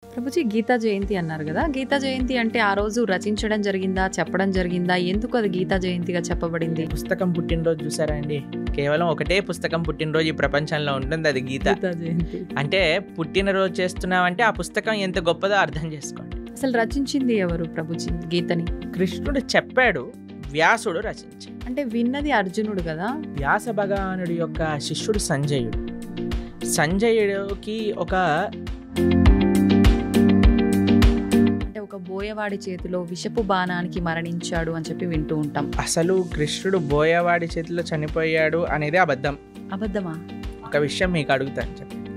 ప్రభుజీ గీతా జయంతి అన్నారు కదా, గీతా జయంతి అంటే ఆ రోజు రచించడం జరిగిందా, చెప్పడం జరిగిందా, ఎందుకు అది గీతా జయంతిగా చెప్పబడింది? పుస్తకం పుట్టినరోజు చూసారా అండి, కేవలం ఒకటే పుస్తకం పుట్టినరోజు ఈ ప్రపంచంలో ఉంటుంది, అది గీతా జయంతి. అంటే పుట్టినరోజు చేస్తున్నామంటే ఆ పుస్తకం ఎంత గొప్పదో అర్థం చేసుకోండి. అసలు రచించింది ఎవరు ప్రభుజీ గీతని? కృష్ణుడు చెప్పాడు, వ్యాసుడు రచించాడు. అంటే విన్నది అర్జునుడు కదా. వ్యాస భగవానుడి యొక్క శిష్యుడు సంజయుడు. సంజయుడికి ఒక బోయవాడి చేతిలో విషపు బాణానికి మరణించాడు అని చెప్పి వింటూ ఉంటాం. అసలు కృష్ణుడు బోయవాడి చేతిలో చనిపోయాడు అనేది అబద్ధం. అబద్ధమా? ఒక విషయం మీకు అడుగుతాను చెప్పండి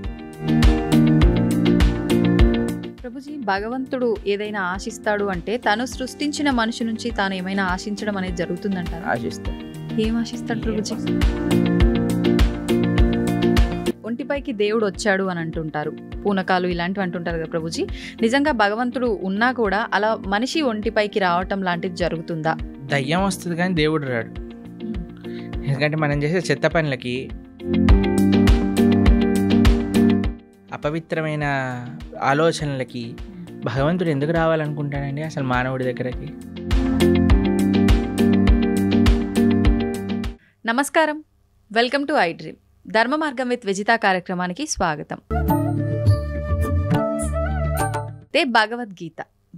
ప్రభుజీ, భగవంతుడు ఏదైనా ఆశిస్తాడు అంటే తను సృష్టించిన మనిషి నుంచి తాను ఏమైనా ఆశించడం అనేది జరుగుతుందంటారు? ఆశిస్తాడు. ఏం ఆశిస్తాడు ప్రభుజీ? ఒంటిపైకి దేవుడు వచ్చాడు అని అంటుంటారు, పూనకాలు ఇలాంటివి అంటుంటారు కదా ప్రభుజీ. నిజంగా భగవంతుడు ఉన్నా కూడా అలా మనిషి ఒంటిపైకి రావటం లాంటిది జరుగుతుందా? దయ్యం వస్తుంది కానీ దేవుడు రాడు. ఎందుకంటే మనం చేసే చెత్త పనులకి, అపవిత్రమైన ఆలోచనలకి భగవంతుడు ఎందుకు రావాలనుకుంటాడండి అసలు మానవుడి దగ్గరకి? నమస్కారం, వెల్కమ్ టు ఐ డ్రీమ్. ధర్మ మార్గం విత్ విజిత కార్యక్రమానికి స్వాగతం.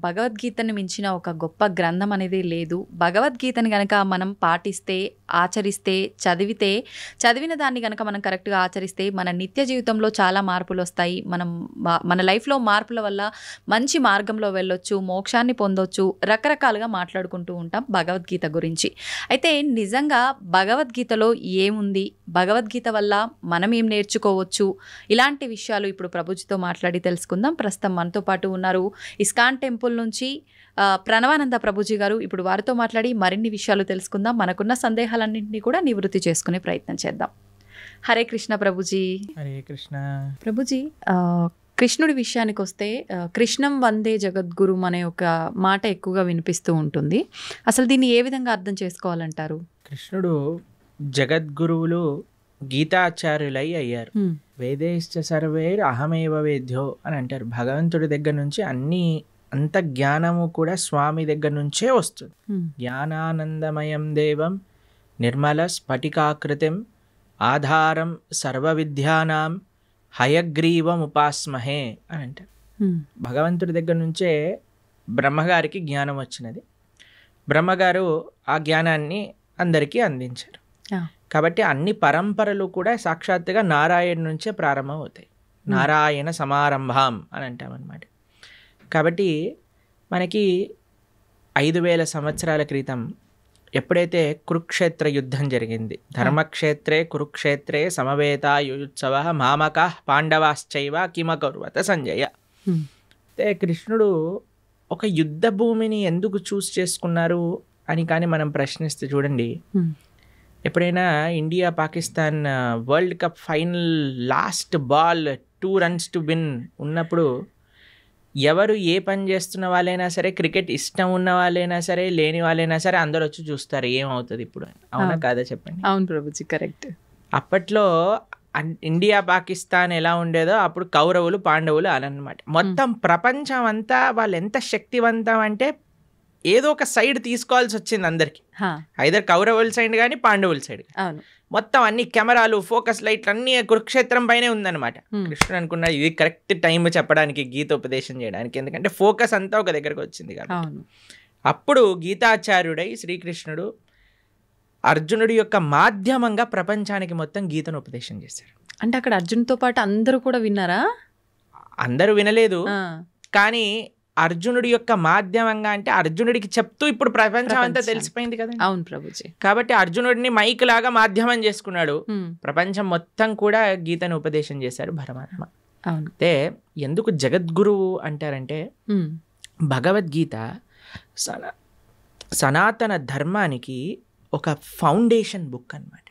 భగవద్గీతను మించిన ఒక గొప్ప గ్రంథం అనేది లేదు. భగవద్గీతని గనక మనం పాటిస్తే, ఆచరిస్తే, చదివిన దాన్ని గనక మనం కరెక్ట్గా ఆచరిస్తే మన నిత్య జీవితంలో చాలా మార్పులు వస్తాయి. మన లైఫ్లో మార్పుల వల్ల మంచి మార్గంలో వెళ్ళొచ్చు, మోక్షాన్ని పొందొచ్చు. రకరకాలుగా మాట్లాడుకుంటూ ఉంటాం భగవద్గీత గురించి. అయితే నిజంగా భగవద్గీతలో ఏముంది, భగవద్గీత వల్ల మనం ఏం నేర్చుకోవచ్చు, ఇలాంటి విషయాలు ఇప్పుడు ప్రభుజీతో మాట్లాడి తెలుసుకుందాం. ప్రస్తుతం మనతో పాటు ఉన్నారు ఇస్కాన్ టెంపుల్ నుంచి ప్రణవానంద ప్రభుజీ గారు. ఇప్పుడు వారితో మాట్లాడి మరిన్ని విషయాలు తెలుసుకుందాం. మనకున్న సందేహాలన్నింటినీ కూడా నివృత్తి చేసుకునే ప్రయత్నం చేద్దాం. హరే కృష్ణ ప్రభుజీ. హరే కృష్ణ ప్రభుజీ. కృష్ణుడి విషయానికి వస్తే కృష్ణం వందే జగద్గురు అనే ఒక మాట ఎక్కువగా వినిపిస్తూ ఉంటుంది. అసలు దీన్ని ఏ విధంగా అర్థం చేసుకోవాలంటారు? కృష్ణుడు జగద్గురువులు గీతాచార్యులై అయ్యారు. వేదేశ్చ సర్వేర్ అహమేవ వేద్యో అని అంటారు. భగవంతుడి దగ్గర నుంచి అంత జ్ఞానము కూడా స్వామి దగ్గర నుంచే వస్తుంది. జ్ఞానానందమయం దేవం నిర్మల స్ఫటికాకృతిం ఆధారం సర్వ విద్యానాం హయగ్రీవం ఉపాస్మహే అని అంటారు. భగవంతుడి దగ్గర నుంచే బ్రహ్మగారికి జ్ఞానం వచ్చినది. బ్రహ్మగారు ఆ జ్ఞానాన్ని అందరికీ అందించారు. కాబట్టి అన్ని పరంపరలు కూడా సాక్షాత్తుగా నారాయణ నుంచే ప్రారంభం అవుతాయి. నారాయణ సమారంభం అని అంటామన్నమాట. కాబట్టి మనకి 5000 సంవత్సరాల క్రితం ఎప్పుడైతే కురుక్షేత్ర యుద్ధం జరిగింది, ధర్మక్షేత్రే కురుక్షేత్రే సమవేతాయుత్సవ మామకః పాండవాశ్చైవ కిమకర్వత సంజయ. అయితే కృష్ణుడు ఒక యుద్ధ భూమిని ఎందుకు చూస్ చేసుకున్నారు అని కానీ మనం ప్రశ్నిస్తే చూడండి, ఎప్పుడైనా India Pakistan world cup final last ball 2 runs to win ఉన్నప్పుడు ఎవరు ఏ పని చేస్తున్న వాళ్ళైనా సరే, క్రికెట్ ఇష్టం ఉన్న వాళ్ళైనా సరే, లేని వాళ్ళైనా సరే అందరూ వచ్చి చూస్తారు ఏమవుతుంది ఇప్పుడు. అవునా కాదా చెప్పండి? అవును ప్రభుజీ, కరెక్ట్. అప్పట్లో ఇండియా పాకిస్తాన్ ఎలా ఉండేదో అప్పుడు కౌరవులు పాండవులు అనమాట. మొత్తం ప్రపంచం అంతా వాళ్ళు ఎంత శక్తివంతం అంటే ఏదో ఒక సైడ్ తీసుకోవాల్సి వచ్చింది అందరికి. ఐదర్ కౌరవుల సైడ్ కానీ పాండవుల సైడ్. మొత్తం అన్ని కెమెరాలు, ఫోకస్ లైట్లు అన్ని కురుక్షేత్రం పైనే ఉందన్నమాట. కృష్ణుడు అనుకున్నా ఇది కరెక్ట్ టైం చెప్పడానికి, గీతోపదేశం చేయడానికి, ఎందుకంటే ఫోకస్ అంతా ఒక దగ్గరకు వచ్చింది కాబట్టి. అప్పుడు గీతాచార్యుడై శ్రీకృష్ణుడు అర్జునుడి యొక్క మాధ్యమంగా ప్రపంచానికి మొత్తం గీతను ఉపదేశం చేశారు. అంటే అక్కడ అర్జునుడితో పాటు అందరూ కూడా విన్నారా? అందరూ వినలేదు, కానీ అర్జునుడి యొక్క మాధ్యమంగా, అంటే అర్జునుడికి చెప్తూ ఇప్పుడు ప్రపంచం అంతా తెలిసిపోయింది కదా. అవును ప్రభుజీ. కాబట్టి అర్జునుడిని మైక్ లాగా మాధ్యమం చేసుకున్నాడు. ప్రపంచం మొత్తం కూడా గీతను ఉపదేశం చేశారు పరమాత్మ. అయితే ఎందుకు జగద్గురువు అంటారంటే, భగవద్గీత సనాతన ధర్మానికి ఒక ఫౌండేషన్ బుక్ అన్నమాట.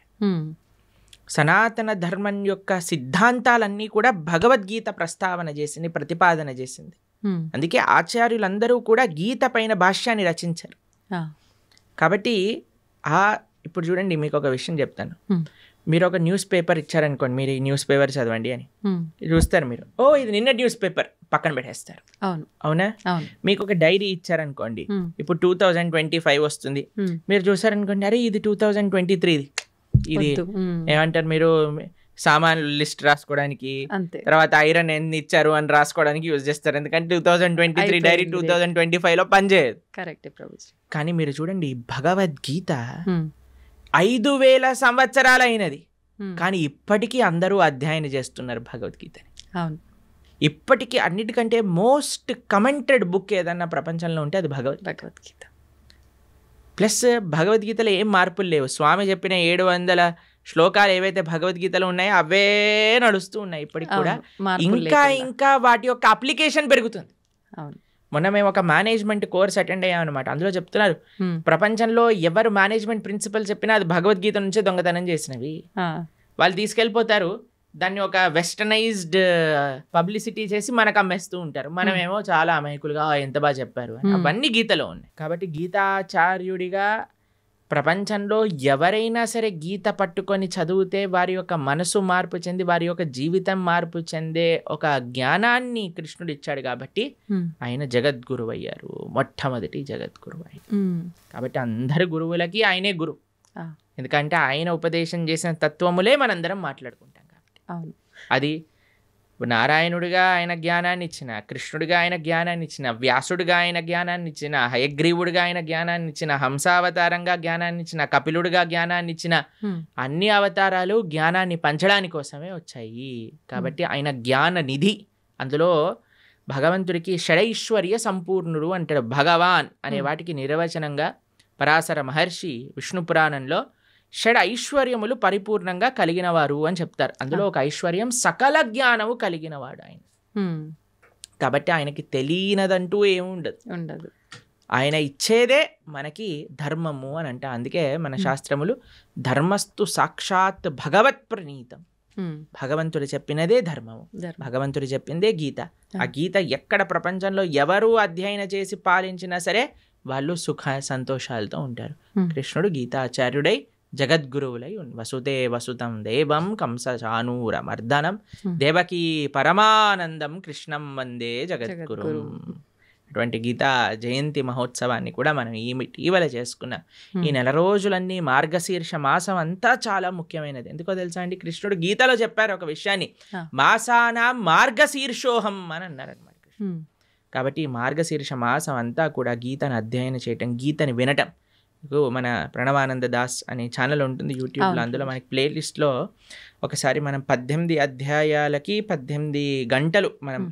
సనాతన ధర్మం యొక్క సిద్ధాంతాలన్నీ కూడా భగవద్గీత ప్రస్తావన చేసింది, ప్రతిపాదన చేసింది. అందుకే ఆచార్యులందరూ కూడా గీత పైన భాష్యాన్ని రచించారు. కాబట్టి ఇప్పుడు చూడండి మీకు ఒక విషయం చెప్తాను. మీరు ఒక న్యూస్ పేపర్ ఇచ్చారనుకోండి, మీరు ఈ న్యూస్ పేపర్ చదవండి అని చూస్తారు మీరు, ఓ ఇది నిన్న న్యూస్ పేపర్ పక్కన పెట్టేస్తారు. అవునా? మీకు ఒక డైరీ ఇచ్చారనుకోండి, ఇప్పుడు 2025 వస్తుంది, మీరు చూసారనుకోండి, అరే ఇది 2023 ఇది ఏమంటారు మీరు సామాన్లు లిస్ట్ రాసుకోవడానికి, తర్వాత ఐరన్ ఎన్ని ఇచ్చారు అని రాసుకోవడానికి యూజ్ చేస్తారు. ఎందుకంటే 2023 డైరీ 2025లో పనిచేయదు. కానీ మీరు చూడండి భగవద్గీత 5000 సంవత్సరాలు అయినది, కానీ ఇప్పటికీ అందరూ అధ్యయనం చేస్తున్నారు భగవద్గీతని. ఇప్పటికీ అన్నిటికంటే మోస్ట్ కమెంటెడ్ బుక్ ఏదన్నా ప్రపంచంలో ఉంటే అది భగవద్గీత. ప్లస్ భగవద్గీతలో ఏం మార్పులు లేవు. స్వామి చెప్పిన 700 శ్లోకాలు ఏవైతే భగవద్గీతలో ఉన్నాయో అవే నడుస్తూ ఉన్నాయి ఇప్పటికి కూడా. ఇంకా వాటి యొక్క అప్లికేషన్ పెరుగుతుంది. మొన్న మేము ఒక మేనేజ్మెంట్ కోర్స్ అటెండ్ అయ్యామన్నమాట. అందులో చెప్తున్నారు ప్రపంచంలో ఎవరు మేనేజ్మెంట్ ప్రిన్సిపల్ చెప్పినా అది భగవద్గీత నుంచే దొంగతనం చేసినవి. వాళ్ళు తీసుకెళ్ళిపోతారు, దాన్ని ఒక వెస్టర్నైజ్డ్ పబ్లిసిటీ చేసి మనకు అమ్మేస్తూ ఉంటారు. మనమేమో చాలా అమాయకులుగా ఎంత బాగా చెప్పారు అని. అవన్నీ గీతలో ఉన్నాయి. కాబట్టి గీతాచార్యుడిగా ప్రపంచంలో ఎవరైనా సరే గీత పట్టుకొని చదివితే వారి యొక్క మనసు మార్పు చెంది వారి యొక్క జీవితం మార్పు చెందే ఒక జ్ఞానాన్ని కృష్ణుడు ఇచ్చాడు. కాబట్టి ఆయన జగద్గురువు అయ్యారు, మొట్టమొదటి జగద్గురువు అయ్యారు. కాబట్టి అందరు గురువులకి ఆయనే గురువు. ఎందుకంటే ఆయన ఉపదేశం చేసిన తత్వములే మనందరం మాట్లాడుకుంటాం కాబట్టి. అది నారాయణుడిగా ఆయన జ్ఞానాన్ని ఇచ్చిన, కృష్ణుడిగా ఆయన జ్ఞానాన్ని ఇచ్చిన, వ్యాసుడిగా ఆయన జ్ఞానాన్ని ఇచ్చిన, హయగ్రీవుడిగా ఆయన జ్ఞానాన్ని ఇచ్చిన, హంసావతారంగా జ్ఞానాన్ని ఇచ్చిన, కపిలుడిగా జ్ఞానాన్ని ఇచ్చిన, అన్ని అవతారాలు జ్ఞానాన్ని పంచడానికి కోసమే వచ్చాయి. కాబట్టి ఆయన జ్ఞాన నిధి. అందులో భగవంతుడికి షడైశ్వర్య సంపూర్ణుడు అంటాడు. భగవాన్ అనే వాటికి నిర్వచనంగా పరాశర మహర్షి విష్ణు పురాణంలో షడ్ ఐశ్వర్యములు పరిపూర్ణంగా కలిగినవారు అని చెప్తారు. అందులో ఒక ఐశ్వర్యం సకల జ్ఞానము కలిగినవాడు ఆయన. కాబట్టి ఆయనకి తెలియనదంటూ ఏముండదు. ఆయన ఇచ్చేదే మనకి ధర్మము అని అంట. అందుకే మన శాస్త్రములు ధర్మస్తు సాక్షాత్ భగవత్ ప్రణీతం. భగవంతుడు చెప్పినదే ధర్మము, భగవంతుడు చెప్పిందే గీత. ఆ గీత ఎక్కడ ప్రపంచంలో ఎవరు అధ్యయనం చేసి పాలించినా సరే వాళ్ళు సుఖ సంతోషాలతో ఉంటారు. కృష్ణుడు గీతాచార్యుడై జగద్గురువులై వసుదే వసుతం దేవం కంస చానూర మర్దనం దేవకీ పరమానందం కృష్ణం వందే జగద్గురు. అటువంటి గీతా జయంతి మహోత్సవాన్ని కూడా మనం ఇటీవల చేసుకున్నాం. ఈ నెల రోజులన్నీ మార్గశీర్ష మాసం అంతా చాలా ముఖ్యమైనది. ఎందుకో తెలుసా అండి, కృష్ణుడు గీతలో చెప్పారు ఒక విషయాన్ని, మాసానా మార్గశీర్షోహం అని అన్నారనమాట. కాబట్టి ఈ మార్గశీర్ష మాసం అంతా కూడా గీతను అధ్యయనం చేయటం, గీతని వినటం. మన ప్రణవానంద దాస్ అనే ఛానల్ ఉంటుంది యూట్యూబ్లో. అందులో మనకి ప్లేలిస్ట్లో ఒకసారి మనం 18 అధ్యాయాలకి 18 గంటలు మనం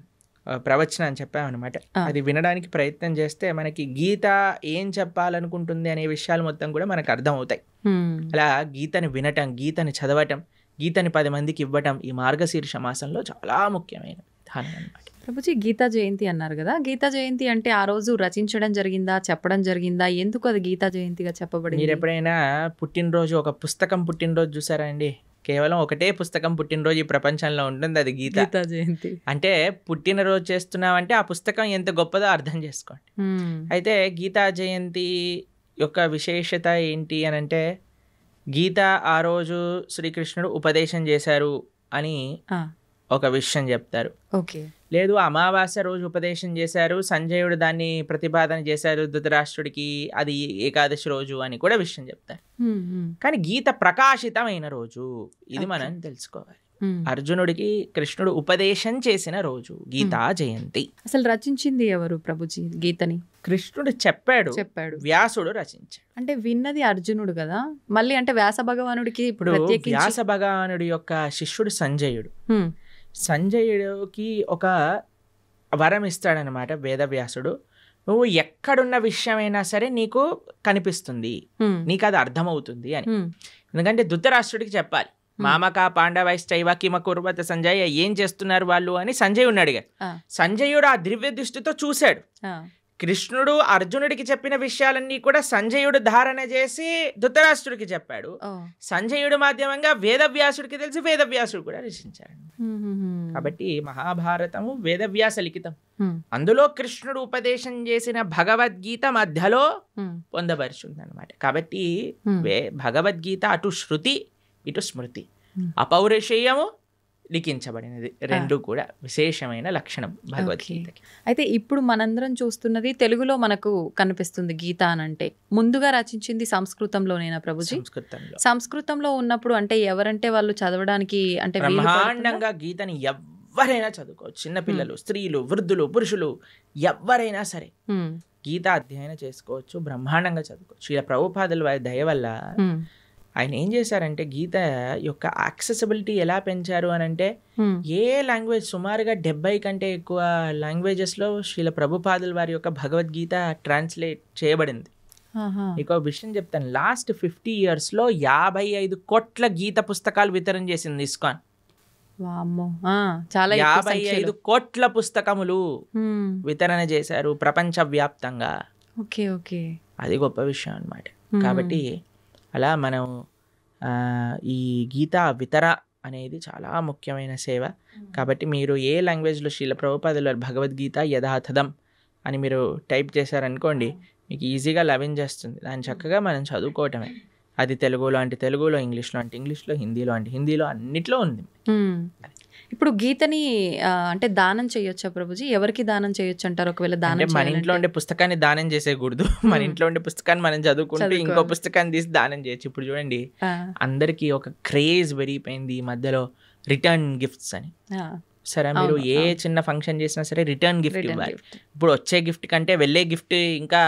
ప్రవచనం అని చెప్పామన్నమాట. అది వినడానికి ప్రయత్నం చేస్తే మనకి గీత ఏం చెప్పాలనుకుంటుంది అనే విషయాలు మొత్తం కూడా మనకు అర్థమవుతాయి. అలా గీతని వినటం, గీతని చదవటం, గీతని 10 మందికి ఇవ్వటం ఈ మార్గశీర్ష మాసంలో చాలా ముఖ్యమైన విధానం అన్నమాట. ప్రభుజీ గీతా జయంతి అన్నారు కదా, గీతా జయంతి అంటే ఆ రోజు రచించడం జరిగిందా, చెప్పడం జరిగిందా, ఎందుకు అది గీతా జయంతిగా చెప్పబడింది? మీరు ఎప్పుడైనా పుట్టినరోజు ఒక పుస్తకం పుట్టినరోజు చూసారా అండి? కేవలం ఒకటే పుస్తకం పుట్టినరోజు ఈ ప్రపంచంలో ఉంటుంది, అది గీతా జయంతి. అంటే పుట్టినరోజు చేస్తున్నామంటే ఆ పుస్తకం ఎంత గొప్పదో అర్థం చేసుకోండి. అయితే గీతా జయంతి యొక్క విశేషత ఏంటి అని అంటే, గీత ఆ రోజు శ్రీకృష్ణుడు ఉపదేశం చేశారు అని ఒక విషయం చెప్తారు. ఓకే. లేదు అమావాస్య రోజు ఉపదేశం చేశారు, సంజయుడు దాన్ని ప్రతిపాదన చేశారు ధృతరాష్ట్రుడికి, అది ఏకాదశి రోజు అని కూడా విషయం చెప్తారు. కానీ గీత ప్రకాశితమైన రోజు ఇది మనం తెలుసుకోవాలి. అర్జునుడికి కృష్ణుడు ఉపదేశం చేసిన రోజు గీతా జయంతి. అసలు రచించింది ఎవరు ప్రభుజీ గీతని? కృష్ణుడు చెప్పాడు, వ్యాసుడు రచించాడు. అంటే విన్నది అర్జునుడు కదా, మళ్ళీ అంటే వ్యాస భగవానుడికి ఇప్పుడు వ్యాస భగవానుడి యొక్క శిష్యుడు సంజయుడు. సంజయుడికి ఒక వరం ఇస్తాడనమాట వేదవ్యాసుడు. నువ్వు ఎక్కడున్న విషయమైనా సరే నీకు కనిపిస్తుంది, నీకు అది అర్థమవుతుంది అని. ఎందుకంటే ధృతరాష్ట్రుడికి చెప్పాలి, మామక పాండవైశ్చైవ కిమ కుర్వత సంజయ్, ఏం చేస్తున్నారు వాళ్ళు అని సంజయుడిని అడిగాడు. సంజయుడు ఆ దివ్య దృష్టితో చూశాడు. కృష్ణుడు అర్జునుడికి చెప్పిన విషయాలన్నీ కూడా సంజయుడు ధారణ చేసి ధృతరాష్ట్రుడికి చెప్పాడు. సంజయుడు మాధ్యమంగా వేదవ్యాసుడికి తెలిసి వేదవ్యాసుడు కూడా రచించాడు. కాబట్టి మహాభారతము వేదవ్యాస లిఖితం. అందులో కృష్ణుడు ఉపదేశం చేసిన భగవద్గీత మధ్యలో పొందపరుచుంది అనమాట. కాబట్టి భగవద్గీత అటు శృతి ఇటు స్మృతి అపౌరుషేయము లిఖించబడినది. రెండు కూడా విశేషమైన లక్షణం భగవద్గీతకి. అయితే ఇప్పుడు మనందరం చూస్తున్నది తెలుగులో మనకు కనిపిస్తుంది గీత అనంటే. ముందుగా రచించింది సంస్కృతంలోనేనా ప్రభుజీ? సంస్కృతంలో ఉన్నప్పుడు అంటే ఎవరంటే వాళ్ళు చదవడానికి అంటే బ్రహ్మాండంగా గీతని ఎవరైనా చదువుకోవచ్చు. చిన్నపిల్లలు, స్త్రీలు, వృద్ధులు, పురుషులు ఎవరైనా సరే గీత అధ్యయనం చేసుకోవచ్చు, బ్రహ్మాండంగా చదువుకోవచ్చు. ఇలా ప్రభుపాదుల వారి దయ వల్ల ఆయన ఏం చేశారంటే గీత యొక్క యాక్సెసిబిలిటీ ఎలా పెంచారు అని అంటే ఏ లాంగ్వేజ్ సుమారుగా 70 కంటే ఎక్కువ లాంగ్వేజెస్లో శ్రీల ప్రభుపాదుల వారి యొక్క భగవద్గీత ట్రాన్స్లేట్ చేయబడింది. ఇంకో విషయం చెప్తాను, లాస్ట్ 50 yearsలో 55 కోట్ల గీత పుస్తకాలు వితరణ చేసింది ఇస్కాన్. 55 కోట్ల పుస్తకములు వితరణ చేశారు ప్రపంచవ్యాప్తంగా. అది గొప్ప విషయం అన్నమాట. కాబట్టి అలా మనం ఈ గీతా వితర అనేది చాలా ముఖ్యమైన సేవ. కాబట్టి మీరు ఏ లాంగ్వేజ్లో శ్రీల ప్రభుపాదుల భగవద్గీత యథాతథం అని మీరు టైప్ చేశారనుకోండి, మీకు ఈజీగా లభించేస్తుంది. దాన్ని చక్కగా మనం చదువుకోవటమే. అది తెలుగులో అంటే తెలుగులో, ఇంగ్లీష్లో అంటే ఇంగ్లీష్లో, హిందీలో అంటే హిందీలో, అన్నిట్లో ఉంది. ఇప్పుడు గీతని అంటే దానం చేయొచ్చా ప్రభుజీ? ఎవరికి దానం చేయొచ్చు అంటారు? ఒకవేళ దానం మన ఇంట్లో ఉండే పుస్తకాన్ని దానం చేసేయకూడదు. మన ఇంట్లో ఉండే పుస్తకాన్ని మనం చదువుకుంటూ ఇంకో పుస్తకాన్ని తీసి దానం చేయొచ్చు. ఇప్పుడు చూడండి, అందరికి ఒక క్రేజ్ పెరిగిపోయింది ఈ మధ్యలో రిటర్న్ గిఫ్ట్స్ అని. సరే, మీరు ఏ చిన్న ఫంక్షన్ చేసినా సరే రిటర్న్ గిఫ్ట్ ఇవ్వాలి. ఇప్పుడు వచ్చే గిఫ్ట్ కంటే వెళ్ళే గిఫ్ట్ ఇంకా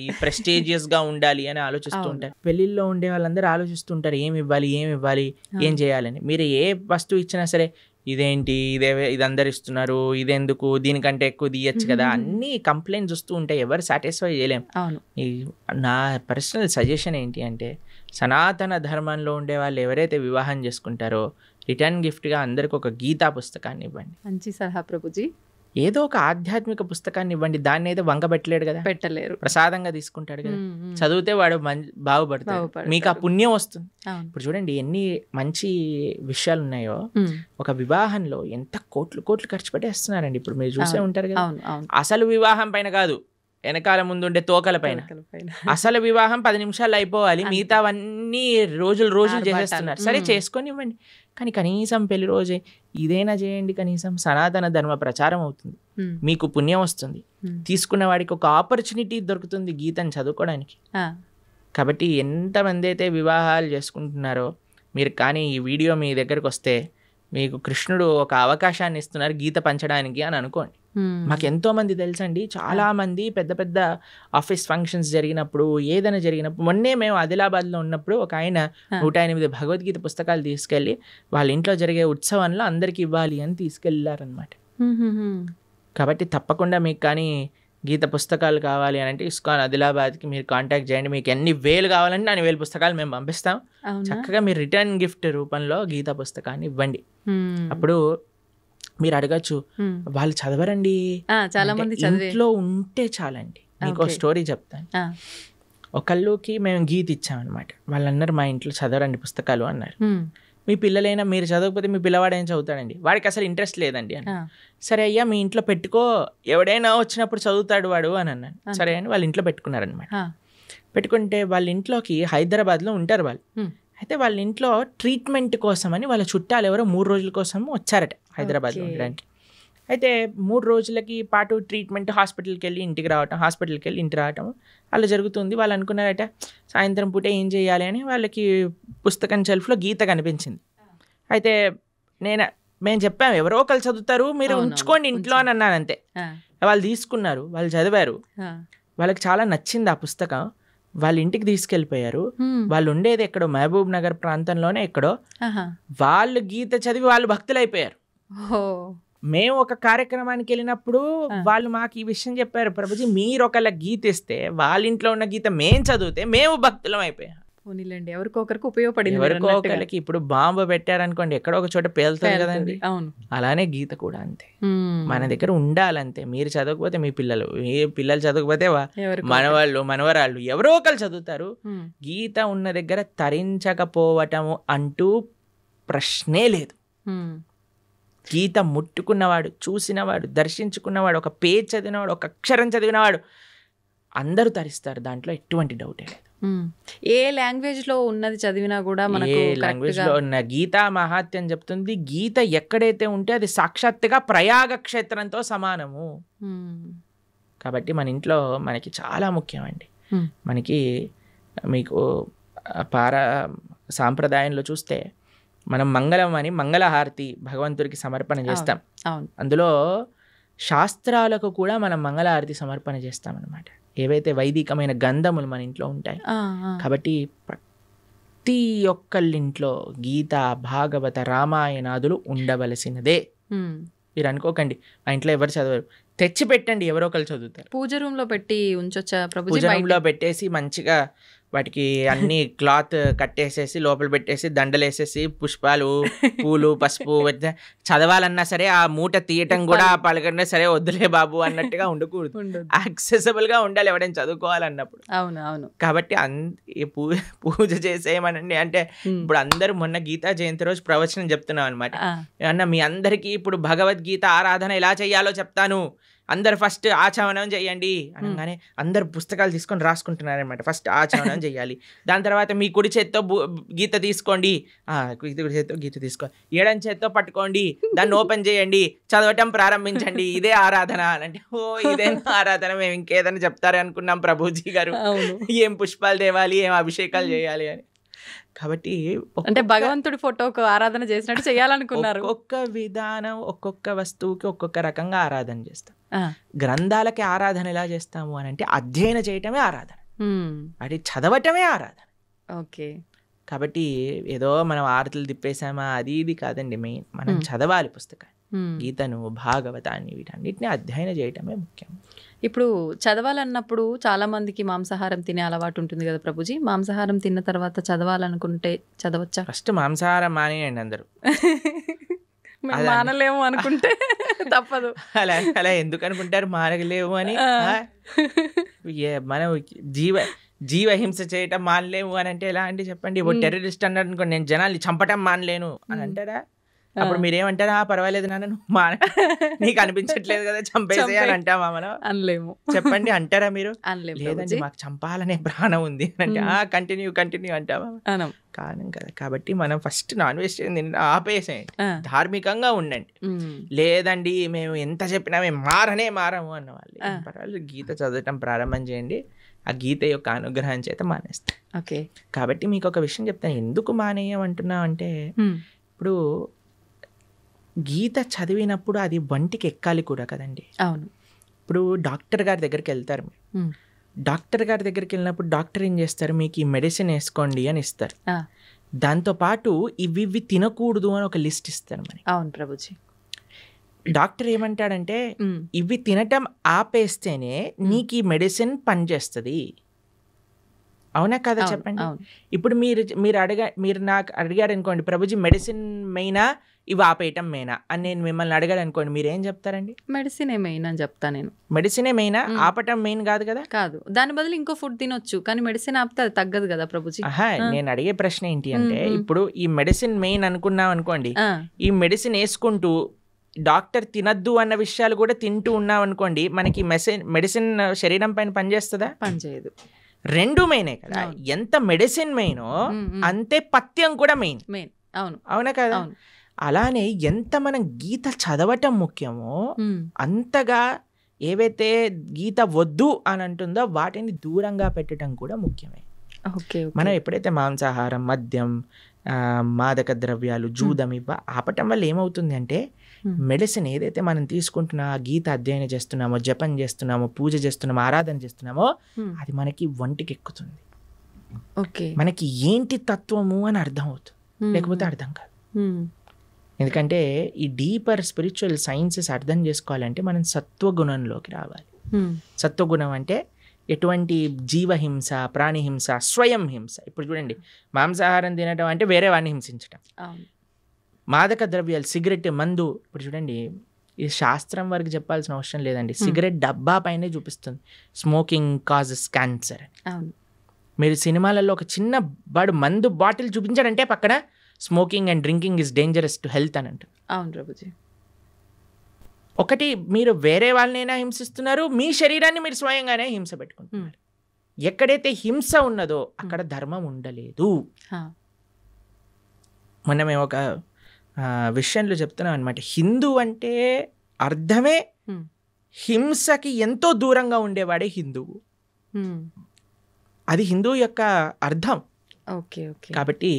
ఈ ప్రెస్టీజియస్ గా ఉండాలి అని ఆలోచిస్తూ ఉంటారు. పెళ్లిల్లో ఉండే వాళ్ళందరూ ఆలోచిస్తుంటారు ఏమి ఇవ్వాలి, ఏం చేయాలని. మీరు ఏ వస్తువు ఇచ్చినా సరే ఇదేంటి, ఇది అందరు ఇస్తున్నారు, ఇదెందుకు, దీనికంటే ఎక్కువ తీయచ్చు కదా, అన్ని కంప్లైంట్స్ వస్తూ ఉంటాయి. ఎవరు సాటిస్ఫై చేయలేం. నా పర్సనల్ సజెషన్ ఏంటి అంటే, సనాతన ధర్మంలో ఉండే వాళ్ళు ఎవరైతే వివాహం చేసుకుంటారో రిటర్న్ గిఫ్ట్గా అందరికి ఒక గీతా పుస్తకాన్ని ఇవ్వండి. మంచి సలహా ప్రభుజీ. ఏదో ఒక ఆధ్యాత్మిక పుస్తకాన్ని ఇవ్వండి. దాన్ని ఏదో వంక పెట్టలేడు కదా, పెట్టలేరు, ప్రసాదంగా తీసుకుంటాడు కదా. చదివితే వాడు బాగుపడతాడు, మీకు ఆ పుణ్యం వస్తుంది. ఇప్పుడు చూడండి ఎన్ని మంచి విషయాలు ఉన్నాయో. ఒక వివాహంలో ఎంత కోట్లు ఖర్చు పెట్టేస్తున్నారండి. ఇప్పుడు మీరు చూసే ఉంటారు కదా. అసలు వివాహం పైన కాదు, వెనకాల ముందుండే తోకల పైన. అసలు వివాహం 10 నిమిషాలు అయిపోవాలి, మిగతావన్నీ రోజులు చేసేస్తున్నారు. సరే చేసుకొని ఇవ్వండి, కానీ కనీసం పెళ్లి రోజే ఇదైనా చేయండి. కనీసం సనాతన ధర్మ ప్రచారం అవుతుంది, మీకు పుణ్యం వస్తుంది, తీసుకున్న వాడికి ఒక ఆపర్చునిటీ దొరుకుతుంది గీతను చదువుకోవడానికి. కాబట్టి ఎంతమంది అయితే వివాహాలు చేసుకుంటున్నారో మీరు కానీ ఈ వీడియో మీ దగ్గరకు వస్తే మీకు కృష్ణుడు ఒక అవకాశాన్ని ఇస్తున్నారు గీత పంచడానికి అని అనుకోండి. మాకు ఎంతో మంది తెలుసండి, చాలా మంది పెద్ద పెద్ద ఆఫీస్ ఫంక్షన్స్ జరిగినప్పుడు, ఏదైనా జరిగినప్పుడు, మొన్నే మేము ఆదిలాబాద్లో ఉన్నప్పుడు ఒక ఆయన 108 భగవద్గీత పుస్తకాలు తీసుకెళ్ళి వాళ్ళ ఇంట్లో జరిగే ఉత్సవంలో అందరికి ఇవ్వాలి అని తీసుకెళ్ళారనమాట. కాబట్టి తప్పకుండా మీకు కానీ గీత పుస్తకాలు కావాలి అని అంటే ఇస్కాన్ ఆదిలాబాద్కి మీరు కాంటాక్ట్ చేయండి. మీకు ఎన్ని వేలు కావాలంటే అన్ని 1000 పుస్తకాలు మేము పంపిస్తాం. చక్కగా మీరు రిటర్న్ గిఫ్ట్ రూపంలో గీత పుస్తకాన్ని ఇవ్వండి. అప్పుడు మీరు అడగచ్చు, వాళ్ళు చదవరండి, చాలా మంది ఇంట్లో ఉంటే చాలండి. మీకు స్టోరీ చెప్తాను. ఒకళ్ళకి మేము గీత ఇచ్చామన్నమాట. వాళ్ళు అన్నారు మా ఇంట్లో చదవరండి పుస్తకాలు అన్నారు. మీ పిల్లలైనా మీరు చదవకపోతే మీ పిల్లవాడు ఏం చదువుతాడండి, వాడికి అసలు ఇంట్రెస్ట్ లేదండి అని. సరే అయ్యా మీ ఇంట్లో పెట్టుకో, ఎవడైనా వచ్చినప్పుడు చదువుతాడు వాడు అని అన్నాను. సరే అని వాళ్ళ ఇంట్లో పెట్టుకున్నారనమాట. పెట్టుకుంటే వాళ్ళ ఇంట్లోకి హైదరాబాద్లో ఉంటారు వాళ్ళు. అయితే వాళ్ళ ఇంట్లో ట్రీట్మెంట్ కోసం అని వాళ్ళ చుట్టాలు ఎవరో 3 రోజుల కోసం వచ్చారట హైదరాబాద్లో ఉండడానికి. అయితే 3 రోజులకి పాటు ట్రీట్మెంట్, హాస్పిటల్కి వెళ్ళి ఇంటికి రావటం, హాస్పిటల్కి వెళ్ళి ఇంటికి రావటం అలా జరుగుతుంది. వాళ్ళు అనుకున్నారట సాయంత్రం పూట ఏం చేయాలి అని. వాళ్ళకి పుస్తకం షెల్ఫ్లో గీత కనిపించింది. అయితే మేము చెప్పాము ఎవరో ఒకరు చదువుతారు, మీరు ఉంచుకోండి ఇంట్లో అని అన్నాను. అంతే. వాళ్ళు తీసుకున్నారు, వాళ్ళు చదివారు, వాళ్ళకి చాలా నచ్చింది ఆ పుస్తకం. వాళ్ళ ఇంటికి తీసుకెళ్ళిపోయారు. వాళ్ళు ఉండేది ఎక్కడో మహబూబ్ నగర్ ప్రాంతంలోనే ఎక్కడో. వాళ్ళు గీత చదివి వాళ్ళు భక్తులు అయిపోయారు. మేము ఒక కార్యక్రమానికి వెళ్ళినప్పుడు వాళ్ళు మాకు ఈ విషయం చెప్పారు, ప్రభుజీ మీరు ఒకళ్ళ గీత ఇస్తే వాళ్ళ ఇంట్లో ఉన్న గీత మేము చదివితే మేము భక్తులం అయిపోయాం. ఎవరికొకరికి ఉపయోగపడింది. ఎవరికొకరికి ఇప్పుడు బాంబు పెట్టారనుకోండి ఎక్కడో ఒక చోట పేలుతుంది కదండి. అలానే గీత కూడా అంతే, మన దగ్గర ఉండాలంతే. మీరు చదవకపోతే మీ పిల్లలు, ఏ పిల్లలు చదవకపోతే మనవాళ్ళు మనవరాళ్ళు ఎవరో ఒకరు చదువుతారు. గీత ఉన్న దగ్గర తరించకపోవటము అంటూ ప్రశ్నే లేదు. గీత ముట్టుకున్నవాడు, చూసినవాడు, దర్శించుకున్నవాడు, ఒక పేజ్ చదివినవాడు, ఒక అక్షరం చదివినవాడు అందరూ తరిస్తారు, దాంట్లో ఎటువంటి డౌటే లేదు. ఏ లాంగ్వేజ్ లో ఉన్నది చదివినా కూడా మనకు ఏ లాంగ్వేజ్ లో ఉన్న గీతా మహాత్యం చెప్తుంది, గీత ఎక్కడైతే ఉంటే అది సాక్షాత్తుగా ప్రయాగ క్షేత్రంతో సమానము. కాబట్టి మన ఇంట్లో మనకి చాలా ముఖ్యమండి. మనకి మీకు సాంప్రదాయంలో చూస్తే మనం మంగళం అని మంగళహారతి భగవంతుడికి సమర్పణ చేస్తాం. అందులో శాస్త్రాలకు కూడా మనం మంగళహారతి సమర్పణ చేస్తాం అన్నమాట, ఏవైతే వైదికమైన గంధములు మన ఇంట్లో ఉంటాయి. కాబట్టి ప్రతి ఒక్కళ్ళింట్లో గీత, భాగవత, రామాయణాదులు ఉండవలసినదే. మీరు అనుకోకండి మా ఇంట్లో ఎవరు చదవరు, తెచ్చి పెట్టండి, ఎవరో ఒకరు చదువుతారు. పూజ రూమ్ లో పెట్టి ఉంచొచ్చా ప్రభుజీ? పూజ రూమ్ లో పెట్టేసి మంచిగా వాటికి అన్ని క్లాత్ కట్టేసేసి లోపల పెట్టేసి దండలేసేసి పుష్పాలు, పూలు, పసుపు చదవాలన్నా సరే ఆ మూట తీయటం కూడా పలకన్నా సరే వద్దులే బాబు అన్నట్టుగా ఉండకూడదు, యాక్సెసిబుల్ గా ఉండాలి ఎవరైనా చదువుకోవాలన్నప్పుడు. అవును అవును. కాబట్టి పూజ చేసేయమనండి అంటే ఇప్పుడు అందరూ మొన్న గీతా జయంతి రోజు ప్రవచనం చెప్తున్నాం అనమాట. అన్న మీ అందరికీ ఇప్పుడు భగవద్గీత ఆరాధన ఎలా చేయాలో చెప్తాను, అందరు ఫస్ట్ ఆచమనం చేయండి అనగానే అందరు పుస్తకాలు తీసుకొని రాసుకుంటున్నారనమాట. ఫస్ట్ ఆచమనం చేయాలి, దాని తర్వాత మీ కుడి చేత్తో గీత తీసుకోండి, కుడి చేత్తో గీత తీసుకోండి, ఎడం చేత్తో పట్టుకోండి, దాన్ని ఓపెన్ చేయండి, చదవటం ప్రారంభించండి, ఇదే ఆరాధన అంటే ఓ ఇదేనా ఆరాధన, మేము ఇంకేదైనా చెప్తారు అనుకున్నాం ప్రభుజీ గారు, ఏం పుష్పాలు తేవాలి, ఏం అభిషేకాలు చేయాలి అని. కాబట్టి అంటే భగవంతుడి ఫోటోకు ఆరాధన చేసినట్టు చేయాలనుకున్నారు. ఒక్కొక్క విధానం ఒక్కొక్క వస్తువుకి ఒక్కొక్క రకంగా ఆరాధన చేస్తాం. గ్రంథాలకి ఆరాధన ఎలా చేస్తాము అని అంటే అధ్యయనం చేయటమే ఆరాధన, అది చదవటమే ఆరాధన. ఓకే. కాబట్టి ఏదో మనం ఆరతులు తిప్పేసామా అది ఇది కాదండి, మెయిన్ మనం చదవాలి పుస్తకాన్ని, గీతను, భాగవతాన్ని, వీటన్నిటిని అధ్యయనం చేయటమే ముఖ్యం. ఇప్పుడు చదవాలన్నప్పుడు చాలా మందికి మాంసాహారం తినే అలవాటు ఉంటుంది కదా ప్రభుజీ, మాంసాహారం తిన్న తర్వాత చదవాలనుకుంటే చదవచ్చా? ఫస్ట్ మాంసాహారం మానేయండి అందరూ. మానలేము అనుకుంటే తప్పదు. అలా ఎందుకు అనుకుంటారు మానలేము అని? మనం జీవహింస చేయటం మానలేము అని అంటే ఎలా అంటే చెప్పండి, ఇప్పుడు టెర్రరిస్ట్ అన్నారు అనుకోండి, నేను జనాల్ని చంపటం మానలేను అని అంటారా? అప్పుడు మీరేమంటారా, పర్వాలేదు నాన్న నువ్వు నీకు అనిపించట్లేదు కదా చంపేసే అని అంటామా మనం? అనలేము. చెప్పండి, అంటారా మీరు? లేదండి మాకు చంపాలనే ప్రాణం ఉంది అంటే కంటిన్యూ అంటామా? కారణం కదా. కాబట్టి మనం ఫస్ట్ నాన్ వెజ్ ఆపేసేయండి, ధార్మికంగా ఉండండి. లేదండి మేము ఎంత చెప్పినా మేము మారము అన్న వాళ్ళు పర్వాలేదు, గీత చదవటం ప్రారంభం చేయండి, ఆ గీత యొక్క అనుగ్రహం చేత మానేస్తాం. ఓకే. కాబట్టి మీకు ఒక విషయం చెప్తాను, ఎందుకు మానేయమంటున్నా అంటే ఇప్పుడు గీత చదివినప్పుడు అది వంటికి ఎక్కాలి కూడా కదండి. అవును. ఇప్పుడు డాక్టర్ గారి దగ్గరికి వెళ్తారు మీరు, డాక్టర్ గారి దగ్గరికి వెళ్ళినప్పుడు డాక్టర్ ఏం చేస్తారు, మీకు ఈ మెడిసిన్ వేసుకోండి అని ఇస్తారు, దాంతోపాటు ఇవి తినకూడదు అని ఒక లిస్ట్ ఇస్తారు మనకి. అవును ప్రభుజీ. డాక్టర్ ఏమంటాడంటే ఇవి తినటం ఆపేస్తేనే నీకు ఈ మెడిసిన్ పనిచేస్తుంది, అవునా కదా చెప్పండి. ఇప్పుడు మీరు నాకు అడిగారు అనుకోండి, ప్రభుజీ మెడిసిన్ మెయినా ఇవి ఆపేయటం మెయినా అని నేను మిమ్మల్ని అడిగాడు అనుకోండి, మీరు ఏం చెప్తారండి? మెడిసినే మెయిన్ అని చెప్తా నేను. మెడిసినే మెయినా, ఆపటం మెయిన్ కాదు కదా? కాదు, దాని బదులు ఇంకో ఫుడ్ తినొచ్చు, కానీ మెడిసిన్ ఆపితే అది తగ్గదు కదా ప్రభుజీ. నేను అడిగే ప్రశ్న ఏంటి అంటే, ఇప్పుడు ఈ మెడిసిన్ మెయిన్ అనుకున్నాం అనుకోండి, ఈ మెడిసిన్ వేసుకుంటూ డాక్టర్ తినద్దు అన్న విషయాలు కూడా తింటూ ఉన్నాం అనుకోండి, మనకి మెడిసిన్ శరీరం పైన పనిచేస్తుందా? పనిచేయదు. రెండు మెయినే కదా. ఎంత మెడిసిన్ మెయినో అంతే పథ్యం కూడా మెయిన్. అవును, అవునా కదా? అలానే ఎంత మనం గీత చదవటం ముఖ్యమో అంతగా ఏవైతే గీత వద్దు అని అంటుందో వాటిని దూరంగా పెట్టడం కూడా ముఖ్యమే. మనం ఎప్పుడైతే మాంసాహారం, మద్యం, మాదక ద్రవ్యాలు, జూదం ఆపటం వల్ల ఏమవుతుంది అంటే మెడిసిన్ ఏదైతే మనం తీసుకుంటున్నా, గీత అధ్యయనం చేస్తున్నామో, జపం చేస్తున్నామో, పూజ చేస్తున్నామో, ఆరాధన చేస్తున్నామో అది మనకి వంటికి ఎక్కుతుంది. మనకి ఏంటి తత్వము అని అర్థం అవుతుంది, లేకపోతే అర్థం కాదు. ఎందుకంటే ఈ డీపర్ స్పిరిచువల్ సైన్సెస్ అర్థం చేసుకోవాలంటే మనం సత్వగుణంలోకి రావాలి. సత్వగుణం అంటే ఎటువంటి జీవహింస, ప్రాణిహింస, స్వయం హింస. ఇప్పుడు చూడండి, మాంసాహారం తినడం అంటే వేరే వాడిని హింసించడం, మాదక ద్రవ్యాలు, సిగరెట్, మందు. ఇప్పుడు చూడండి, ఇది శాస్త్రం వరకు చెప్పాల్సిన అవసరం లేదండి, సిగరెట్ డబ్బా పైనే చూపిస్తుంది స్మోకింగ్ కాజెస్ క్యాన్సర్. మీరు సినిమాలలో ఒక చిన్న మందు బాటిల్ చూపించాడంటే పక్కన smoking and drinking is dangerous to health అని అంటారు. అవును ప్రభుజీ. ఒకటి మీరు వేరే వాళ్ళనైనా హింసిస్తున్నారు, మీ శరీరాన్ని మీరు స్వయంగానే హింస పెట్టుకుంటున్నారు. ఎక్కడైతే హింస ఉన్నదో అక్కడ ధర్మం ఉండలేదు. మొన్న మేము ఒక విషయంలో చెప్తున్నాం అనమాట. హిందూ అంటే అర్థమే హింసకి ఎంతో దూరంగా ఉండేవాడే హిందువు. అది హిందువు యొక్క అర్థం. కాబట్టి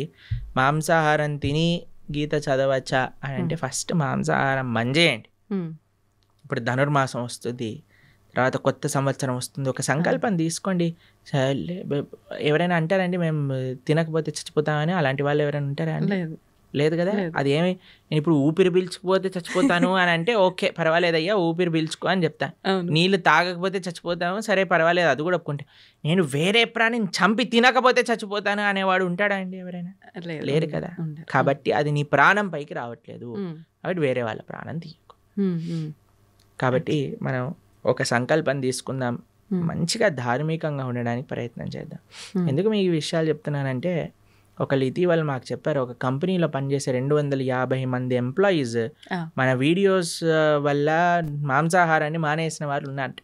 మాంసాహారం తిని గీత చదవచ్చా అని అంటే ఫస్ట్ మాంసాహారం మంజేయండి. ఇప్పుడు ధనుర్మాసం వస్తుంది, తర్వాత కొత్త సంవత్సరం వస్తుంది, ఒక సంకల్పం తీసుకోండి. ఎవరైనా అంటారండి మేము తినకపోతే చచ్చిపోతామని? అలాంటి వాళ్ళు ఎవరైనా ఉంటారా అండి? లేదు కదా. అది ఏమి నేను ఇప్పుడు ఊపిరి పీల్చుకుపోతే చచ్చిపోతాను అని అంటే ఓకే పర్వాలేదయ్యా ఊపిరి పీల్చుకో అని చెప్తాను. నీళ్ళు తాగకపోతే చచ్చిపోతాను, సరే పర్వాలేదు, అది కూడా ఒప్పుకుంటే. నేను వేరే ప్రాణిని చంపి తినకపోతే చచ్చిపోతాను అనేవాడు ఉంటాడా అండి ఎవరైనా? లేరు కదా. కాబట్టి అది నీ ప్రాణం పైకి రావట్లేదు, కాబట్టి వేరే వాళ్ళ ప్రాణం తీయకు. కాబట్టి మనం ఒక సంకల్పం తీసుకుందాం, మంచిగా ధార్మికంగా ఉండడానికి ప్రయత్నం చేద్దాం. ఎందుకు మీకు ఈ విషయాలు చెప్తున్నానంటే, ఒకళ్ళు ఇటీవల మాకు చెప్పారు, ఒక కంపెనీలో పనిచేసే 250 మంది ఎంప్లాయీస్ మన వీడియోస్ వల్ల మాంసాహారాన్ని మానేసిన వాళ్ళు ఉన్నారు.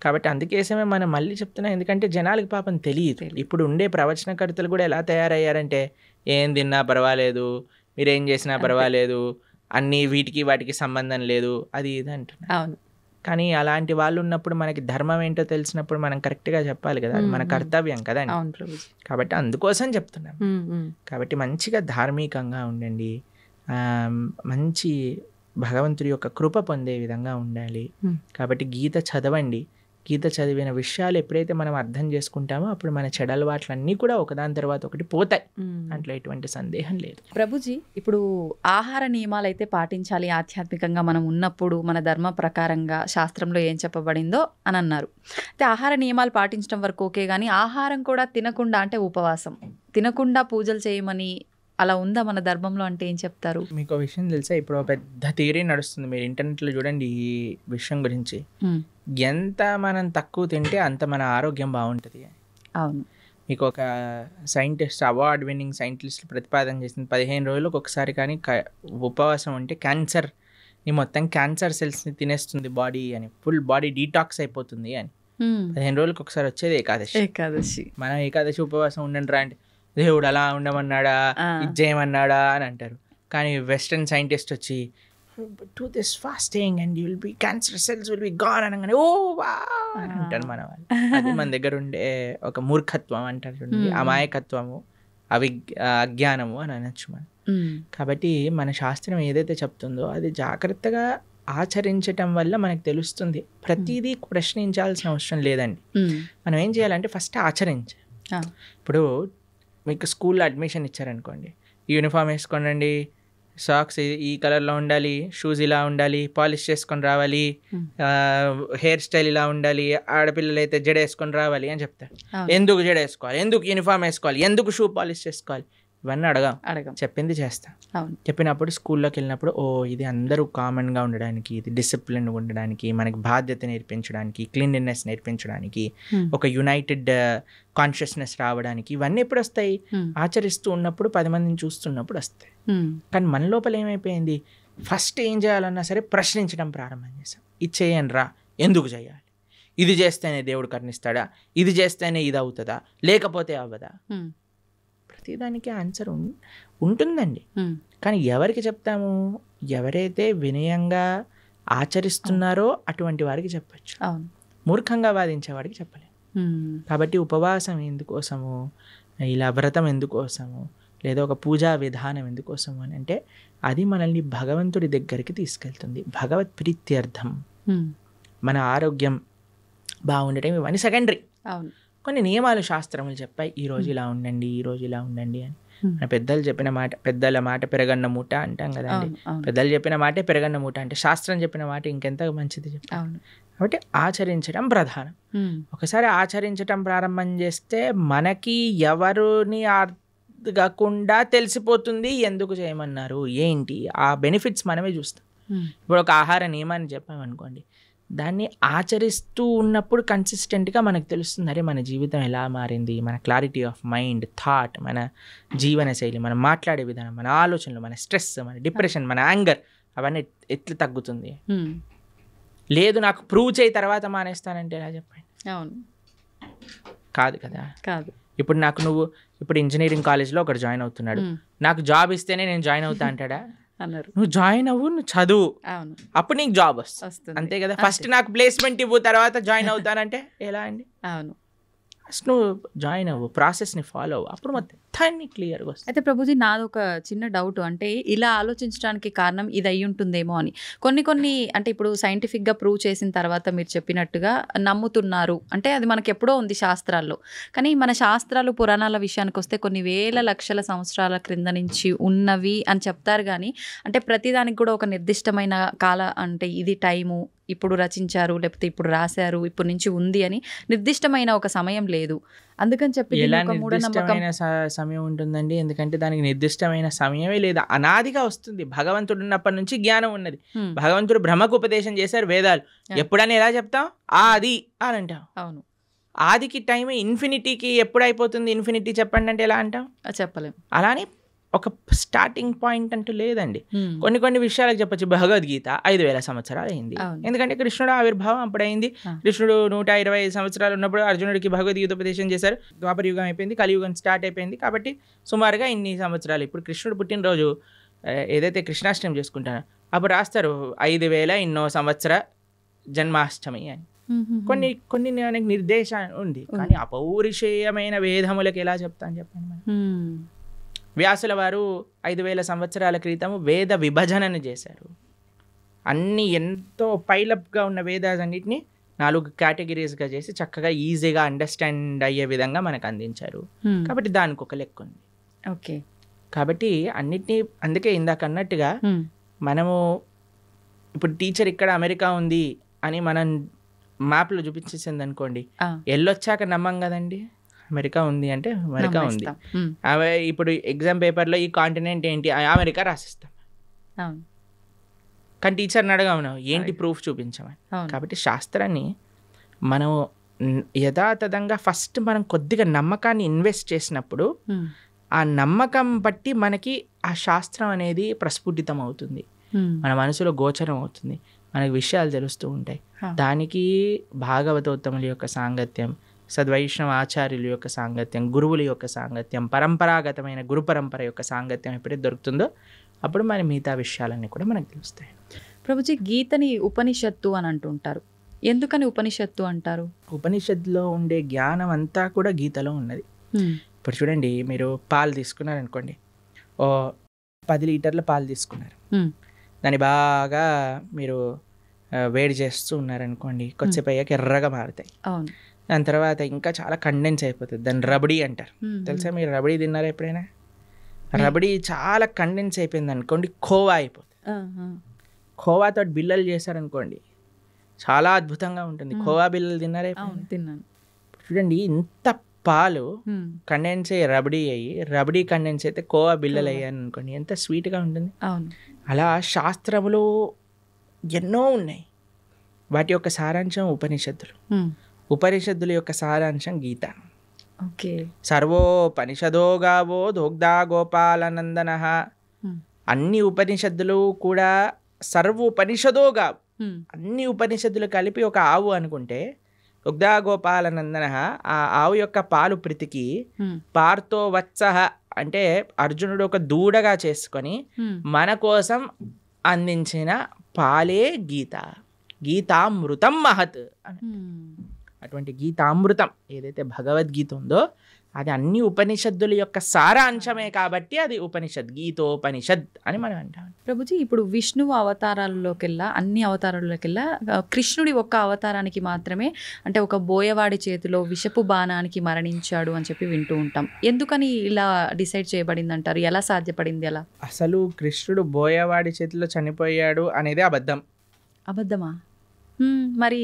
కాబట్టి అందుకేసమే మనం మళ్ళీ చెప్తున్నాం, ఎందుకంటే జనాలకి పాపం తెలియదు. ఇప్పుడు ఉండే ప్రవచనకర్తలు కూడా ఎలా తయారయ్యారంటే, ఏం తిన్నా పర్వాలేదు, మీరేం చేసినా పర్వాలేదు, అన్నీ వీటికి వాటికి సంబంధం లేదు, అది ఇది అంటున్నారు. కానీ అలాంటి వాళ్ళు ఉన్నప్పుడు మనకి ధర్మం ఏంటో తెలిసినప్పుడు మనం కరెక్ట్గా చెప్పాలి కదా, మన కర్తవ్యం కదండి. కాబట్టి అందుకోసం చెప్తున్నాం. కాబట్టి మంచిగా ధార్మికంగా ఉండండి, మంచి భగవంతుడి యొక్క కృప పొందే విధంగా ఉండాలి. కాబట్టి గీత చదవండి. గీత చదివిన విషయాలు ఎప్పుడైతే మనం అర్థం చేసుకుంటామో అప్పుడు మన చెడు అలవాట్లన్నీ కూడా ఒకదాని తర్వాత ఒకటి పోతాయి, అట్లా ఎటువంటి సందేహం లేదు. ప్రభుజీ, ఇప్పుడు ఆహార నియమాలు అయితే పాటించాలి ఆధ్యాత్మికంగా మనం ఉన్నప్పుడు, మన ధర్మ ప్రకారంగా శాస్త్రంలో ఏం చెప్పబడిందో అని అన్నారు. అయితే ఆహార నియమాలు పాటించడం వరకు ఓకే, కానీ ఆహారం కూడా తినకుండా, అంటే ఉపవాసం తినకుండా పూజలు చేయమని అలా ఉందా మన ధర్మంలో అంటే ఏం చెప్తారు? మీకు విషయం తెలుసా, ఇప్పుడు పెద్ద థియరీ నడుస్తుంది, మీరు ఇంటర్నెట్లో చూడండి ఈ విషయం గురించి. ఎంత మనం తక్కువ తింటే అంత మన ఆరోగ్యం బాగుంటుంది. అవును. మీకు ఒక సైంటిస్ట్, అవార్డ్ విన్నింగ్ సైంటిస్ట్ ప్రతిపాదన చేసింది, 15 రోజులకు ఒకసారి కానీ ఉపవాసం ఉంటే క్యాన్సర్ని మొత్తం క్యాన్సర్ సెల్స్ని తినేస్తుంది బాడీ అని, ఫుల్ బాడీ డీటాక్స్ అయిపోతుంది అని. 15 రోజులకు ఒకసారి వచ్చేది ఏకాదశి. మనం ఏకాదశి ఉపవాసం ఉండండి రా అంటే దేవుడు అలా ఉండమన్నాడా, ఇది చేయమన్నాడా అని అంటారు. కానీ వెస్టర్న్ సైంటిస్ట్ వచ్చి do this fasting and you will be cancer cells will be gone అనగానే ఓ వా అని అంటారు మన వాళ్ళు. అది మన దగ్గర ఉండే ఒక మూర్ఖత్వం అంటారు చూడండి, అమాయకత్వము, అజ్ఞానము అని అనొచ్చు మనం. కాబట్టి మన శాస్త్రం ఏదైతే చెప్తుందో అది జాగ్రత్తగా ఆచరించటం వల్ల మనకు తెలుస్తుంది. ప్రతిదీ ప్రశ్నించాల్సిన అవసరం లేదండి. మనం ఏం చేయాలంటే ఫస్ట్ ఆచరించాలి. ఇప్పుడు మీకు స్కూల్లో అడ్మిషన్ ఇచ్చారనుకోండి, యూనిఫామ్ వేసుకోండి, సాక్స్ ఈ కలర్లో ఉండాలి, షూస్ ఇలా ఉండాలి, పాలిష్ చేసుకొని రావాలి, హెయిర్ స్టైల్ ఇలా ఉండాలి, ఆడపిల్లలు అయితే జడ వేసుకొని రావాలి అని చెప్తారు. ఎందుకు జడ వేసుకోవాలి, ఎందుకు యూనిఫామ్ వేసుకోవాలి, ఎందుకు షూ పాలిష్ చేసుకోవాలి, ఇవన్నీ అడగం. చెప్పింది చేస్తాం. చెప్పినప్పుడు స్కూల్లోకి వెళ్ళినప్పుడు ఓ ఇది అందరూ కామన్గా ఉండడానికి, ఇది డిసిప్లిన్ ఉండడానికి, మనకి బాధ్యత నేర్పించడానికి, క్లీన్లీనెస్ నేర్పించడానికి, ఒక యునైటెడ్ కాన్షియస్నెస్ రావడానికి, ఇవన్నీ ఎప్పుడు వస్తాయి? ఆచరిస్తూ ఉన్నప్పుడు, 10 మందిని చూస్తున్నప్పుడు వస్తాయి. కానీ మన లోపల ఏమైపోయింది, ఫస్ట్ ఏం చేయాలన్నా సరే ప్రశ్నించడం ప్రారంభం చేసాం. ఇది చేయండి రా, ఎందుకు చేయాలి, ఇది చేస్తేనే దేవుడు కరుణిస్తాడా, ఇది చేస్తేనే ఇది అవుతుందా, లేకపోతే అవ్వదా? ప్రతిదానికి ఆన్సర్ ఉంటుందండి. కానీ ఎవరికి చెప్తాము? ఎవరైతే వినయంగా ఆచరిస్తున్నారో అటువంటి వారికి చెప్పచ్చు, మూర్ఖంగా వాదించే వాడికి చెప్పలేము. కాబట్టి ఉపవాసం ఎందుకోసము, ఇలా వ్రతం ఎందుకోసము, లేదా ఒక పూజా విధానం ఎందుకోసము అని అంటే అది మనల్ని భగవంతుడి దగ్గరికి తీసుకెళ్తుంది, భగవత్ ప్రీత్యర్థం. మన ఆరోగ్యం బాగుండటం ఇవన్నీ సెకండరీ. కొన్ని నియమాలు శాస్త్రములు చెప్పాయి, ఈరోజు ఇలా ఉండండి, ఈరోజు ఇలా ఉండండి అని. మన పెద్దలు చెప్పిన మాట, పెద్దల మాట పెరగన్న మూట అంటాం కదండి. పెద్దలు చెప్పిన మాటే పెరగన్న మూట అంటే శాస్త్రం చెప్పిన మాట ఇంకెంత మంచిది చెప్పాలి. కాబట్టి ఆచరించడం ప్రధానం. ఒకసారి ఆచరించడం ప్రారంభం చేస్తే మనకి ఎవరిని అడగకుండా తెలిసిపోతుంది ఎందుకు చేయమన్నారు ఏంటి, ఆ బెనిఫిట్స్ మనమే చూస్తాం. ఇప్పుడు ఒక ఆహార నియమాన్ని చెప్పామనుకోండి, దాన్ని ఆచరిస్తూ ఉన్నప్పుడు కన్సిస్టెంట్గా మనకు తెలుస్తుంది, అరే మన జీవితం ఎలా మారింది, మన క్లారిటీ ఆఫ్ మైండ్, థాట్, మన జీవన శైలి, మనం మాట్లాడే విధానం, మన ఆలోచనలు, మన స్ట్రెస్, మన డిప్రెషన్, మన యాంగర్, అవన్నీ ఎట్లా తగ్గుతుంది? ఉమ్, లేదు నాకు ప్రూవ్ చేయి తర్వాత మానేస్తానంటే ఎలా చెప్పండి? అవును, కాదు కదా. కాదు. ఇప్పుడు నువ్వు ఇప్పుడు ఇంజనీరింగ్ కాలేజ్లో ఒకటి జాయిన్ అవుతున్నాడు, నాకు జాబ్ ఇస్తేనే నేను జాయిన్ అవుతా అంటాడా? అన్నారు. నువ్వు జాయిన్ అవ్వు, నువ్వు చదువు, అవును, అప్పుడు నీకు జాబ్ వస్తుంది, అంతే కదా. ఫస్ట్ నాకు ప్లేస్మెంట్ ఇవ్వు తర్వాత జాయిన్ అవుతానంటే ఎలా అండి? అవును. ఫస్ట్ నువ్వు జాయిన్ అవ్వు, ప్రాసెస్ని ఫాలో అవ్వు, అప్పుడు మొత్తం క్లియర్గా వస్తుంది. అయితే ప్రభుజీ నాది ఒక చిన్న డౌట్, అంటే ఇలా ఆలోచించడానికి కారణం ఇది అయి ఉంటుందేమో అని. కొన్ని అంటే ఇప్పుడు సైంటిఫిక్గా ప్రూవ్ చేసిన తర్వాత మీరు చెప్పినట్టుగా నమ్ముతున్నారు అంటే అది మనకి ఎప్పుడో ఉంది శాస్త్రాల్లో. కానీ మన శాస్త్రాలు పురాణాల విషయానికి వస్తే కొన్ని వేల లక్షల సంవత్సరాల క్రింద నుంచి ఉన్నవి అని చెప్తారు. కానీ అంటే ప్రతిదానికి కూడా ఒక నిర్దిష్టమైన అంటే ఇది టైము, ఇప్పుడు రచించారు లేకపోతే ఇప్పుడు రాశారు, ఇప్పుడు నుంచి ఉంది అని నిర్దిష్టమైన ఒక సమయం లేదు. అందుకని చెప్పి ఎలా నిర్దిష్టమైన సమయం ఉంటుందండి? ఎందుకంటే దానికి నిర్దిష్టమైన సమయమే లేదు, అనాదిగా వస్తుంది. భగవంతుడు ఉన్నప్పటి నుంచి జ్ఞానం ఉన్నది. భగవంతుడు బ్రహ్మకు ఉపదేశం చేశారు వేదాలు. ఎప్పుడని ఎలా చెప్తాం? ఆది అని అంటాం. అవును, ఆదికి టైం ఇన్ఫినిటీకి ఎప్పుడు అయిపోతుంది? ఇన్ఫినిటీ చెప్పండి అంటే ఎలా అంటాం? చెప్పలేం. అలానే ఒక స్టార్టింగ్ పాయింట్ అంటూ లేదండి. కొన్ని విషయాలకు చెప్పచ్చు. భగవద్గీత 5,000 సంవత్సరాలు అయింది, ఎందుకంటే కృష్ణుడు ఆవిర్భావం అప్పుడైంది. కృష్ణుడు 125 సంవత్సరాలు ఉన్నప్పుడు అర్జునుడికి భగవద్గీత ఉపదేశం చేశారు. ద్వాపర యుగం అయిపోయింది, కలియుగం స్టార్ట్ అయిపోయింది. కాబట్టి సుమారుగా ఇన్ని సంవత్సరాలు. ఇప్పుడు కృష్ణుడు పుట్టినరోజు ఏదైతే కృష్ణాష్టమి చేసుకుంటారో అప్పుడు రాస్తారు 5,000 ఇన్నో సంవత్సర జన్మాష్టమి అని. కొన్ని నిర్దేశం ఉంది, కానీ అపౌరుషేయమైన వేదములకు ఎలా చెప్తాను చెప్పండి మనం? వ్యాసుల వారు 5,000 సంవత్సరాల క్రితం వేద విభజనను చేశారు. అన్ని ఎంతో పైలప్గా ఉన్న వేదాలన్నింటినీ 4 కేటగిరీస్గా చేసి చక్కగా ఈజీగా అండర్స్టాండ్ అయ్యే విధంగా మనకు అందించారు. కాబట్టి దానికి ఒక లెక్క ఉంది. ఓకే, కాబట్టి అన్నిటినీ అందుకే ఇందాక అన్నట్టుగా మనము ఇప్పుడు టీచర్ ఇక్కడ అమెరికా ఉంది అని మనం మ్యాప్లో చూపించేసింది అనుకోండి, వెళ్ళొచ్చాక నమ్మం కదండి. అమెరికా ఉంది అంటే అమెరికా ఉంది. ఇప్పుడు ఎగ్జామ్ పేపర్లో ఈ కాంటినెంట్ ఏంటి, అమెరికా రాసిస్తాం. కానీ టీచర్ని అడగమను ఏంటి ప్రూఫ్ చూపించమని. కాబట్టి శాస్త్రాన్ని మనం యథాతథంగా ఫస్ట్ మనం కొద్దిగా నమ్మకాన్ని ఇన్వెస్ట్ చేసినప్పుడు ఆ నమ్మకం బట్టి మనకి ఆ శాస్త్రం అనేది ప్రస్ఫుటితం అవుతుంది, మన మనసులో గోచరం అవుతుంది, మనకి విషయాలు తెలుస్తూ ఉంటాయి. దానికి భాగవతోత్తముల యొక్క సాంగత్యం, సద్వైష్ణవ ఆచార్యుల యొక్క సాంగత్యం, గురువుల యొక్క సాంగత్యం, పరంపరాగతమైన గురు పరంపర యొక్క సాంగత్యం ఎప్పుడైతే దొరుకుతుందో అప్పుడు మన మిగతా విషయాలన్నీ కూడా మనకు తెలుస్తాయి. ప్రభుజీ, గీతని ఉపనిషత్తు అని అంటుంటారు. ఎందుకని ఉపనిషత్తు అంటారు? ఉపనిషత్తులో ఉండే జ్ఞానం అంతా కూడా గీతలో ఉన్నది. ఇప్పుడు చూడండి, మీరు పాలు తీసుకున్నారు అనుకోండి, 10 లీటర్ల పాలు తీసుకున్నారు, దాన్ని బాగా మీరు వేడి చేస్తూ ఉన్నారనుకోండి, కొద్దిసేపు అయ్యాక ఎర్రగా మారుతాయి. దాని తర్వాత ఇంకా చాలా కండెన్స్ అయిపోతుంది, దాన్ని రబడీ అంటారు. తెలుసా? మీరు రబడీ తిన్నారా ఎప్పుడైనా? రబడీ చాలా కండెన్స్ అయిపోయింది అనుకోండి, ఖోవా అయిపోతుంది. ఖోవాతో బిల్లలు చేశారనుకోండి, చాలా అద్భుతంగా ఉంటుంది. ఖోవా బిల్లలు తిన్నారా? తిన్నాను. చూడండి, ఇంత పాలు కండెన్స్ అయ్యి రబడీ అయ్యి, రబడీ కండెన్స్ అయితే ఖోవా బిల్లలు అయ్యాను అనుకోండి, ఎంత స్వీట్గా ఉంటుంది. అలా శాస్త్రములు ఎన్నో ఉన్నాయి, వాటి యొక్క సారాంశం ఉపనిషత్తులు. ఉపనిషత్తుల యొక్క సారాంశం గీత. సర్వోపనిషదో గావో దోగ్ధా గోపాలనందన. అన్ని ఉపనిషత్తులు కూడా సర్వోపనిషదో గావు, అన్ని ఉపనిషత్తులు కలిపి ఒక ఆవు అనుకుంటే దుగ్ధా గోపాలనందన, ఆ ఆవు యొక్క పాలు ప్రీతికి పార్థో వత్సః అంటే అర్జునుడు ఒక దూడగా చేసుకొని మన కోసం అందించిన పాలే గీత. గీతామృతం మహత్. అటువంటి గీతామృతం ఏదైతే భగవద్గీత ఉందో అది అన్ని ఉపనిషత్తుల యొక్క సారాంశమే, కాబట్టి అది ఉపనిషత్, గీతోపనిషత్ అని మనం అంటాం. ప్రభుజీ, ఇప్పుడు విష్ణువు అవతారాల్లోకెల్లా, అన్ని అవతారాల్లోకెల్లా కృష్ణుడి ఒక్క అవతారానికి మాత్రమే అంటే ఒక బోయవాడి చేతిలో విషపు బాణానికి మరణించాడు అని చెప్పి వింటూ ఉంటాం. ఎందుకని ఇలా డిసైడ్ చేయబడింది అంటారు? ఎలా సాధ్యపడింది అలా? అసలు కృష్ణుడు బోయవాడి చేతిలో చనిపోయాడు అనేది అబద్ధం. అబద్ధమా? మరి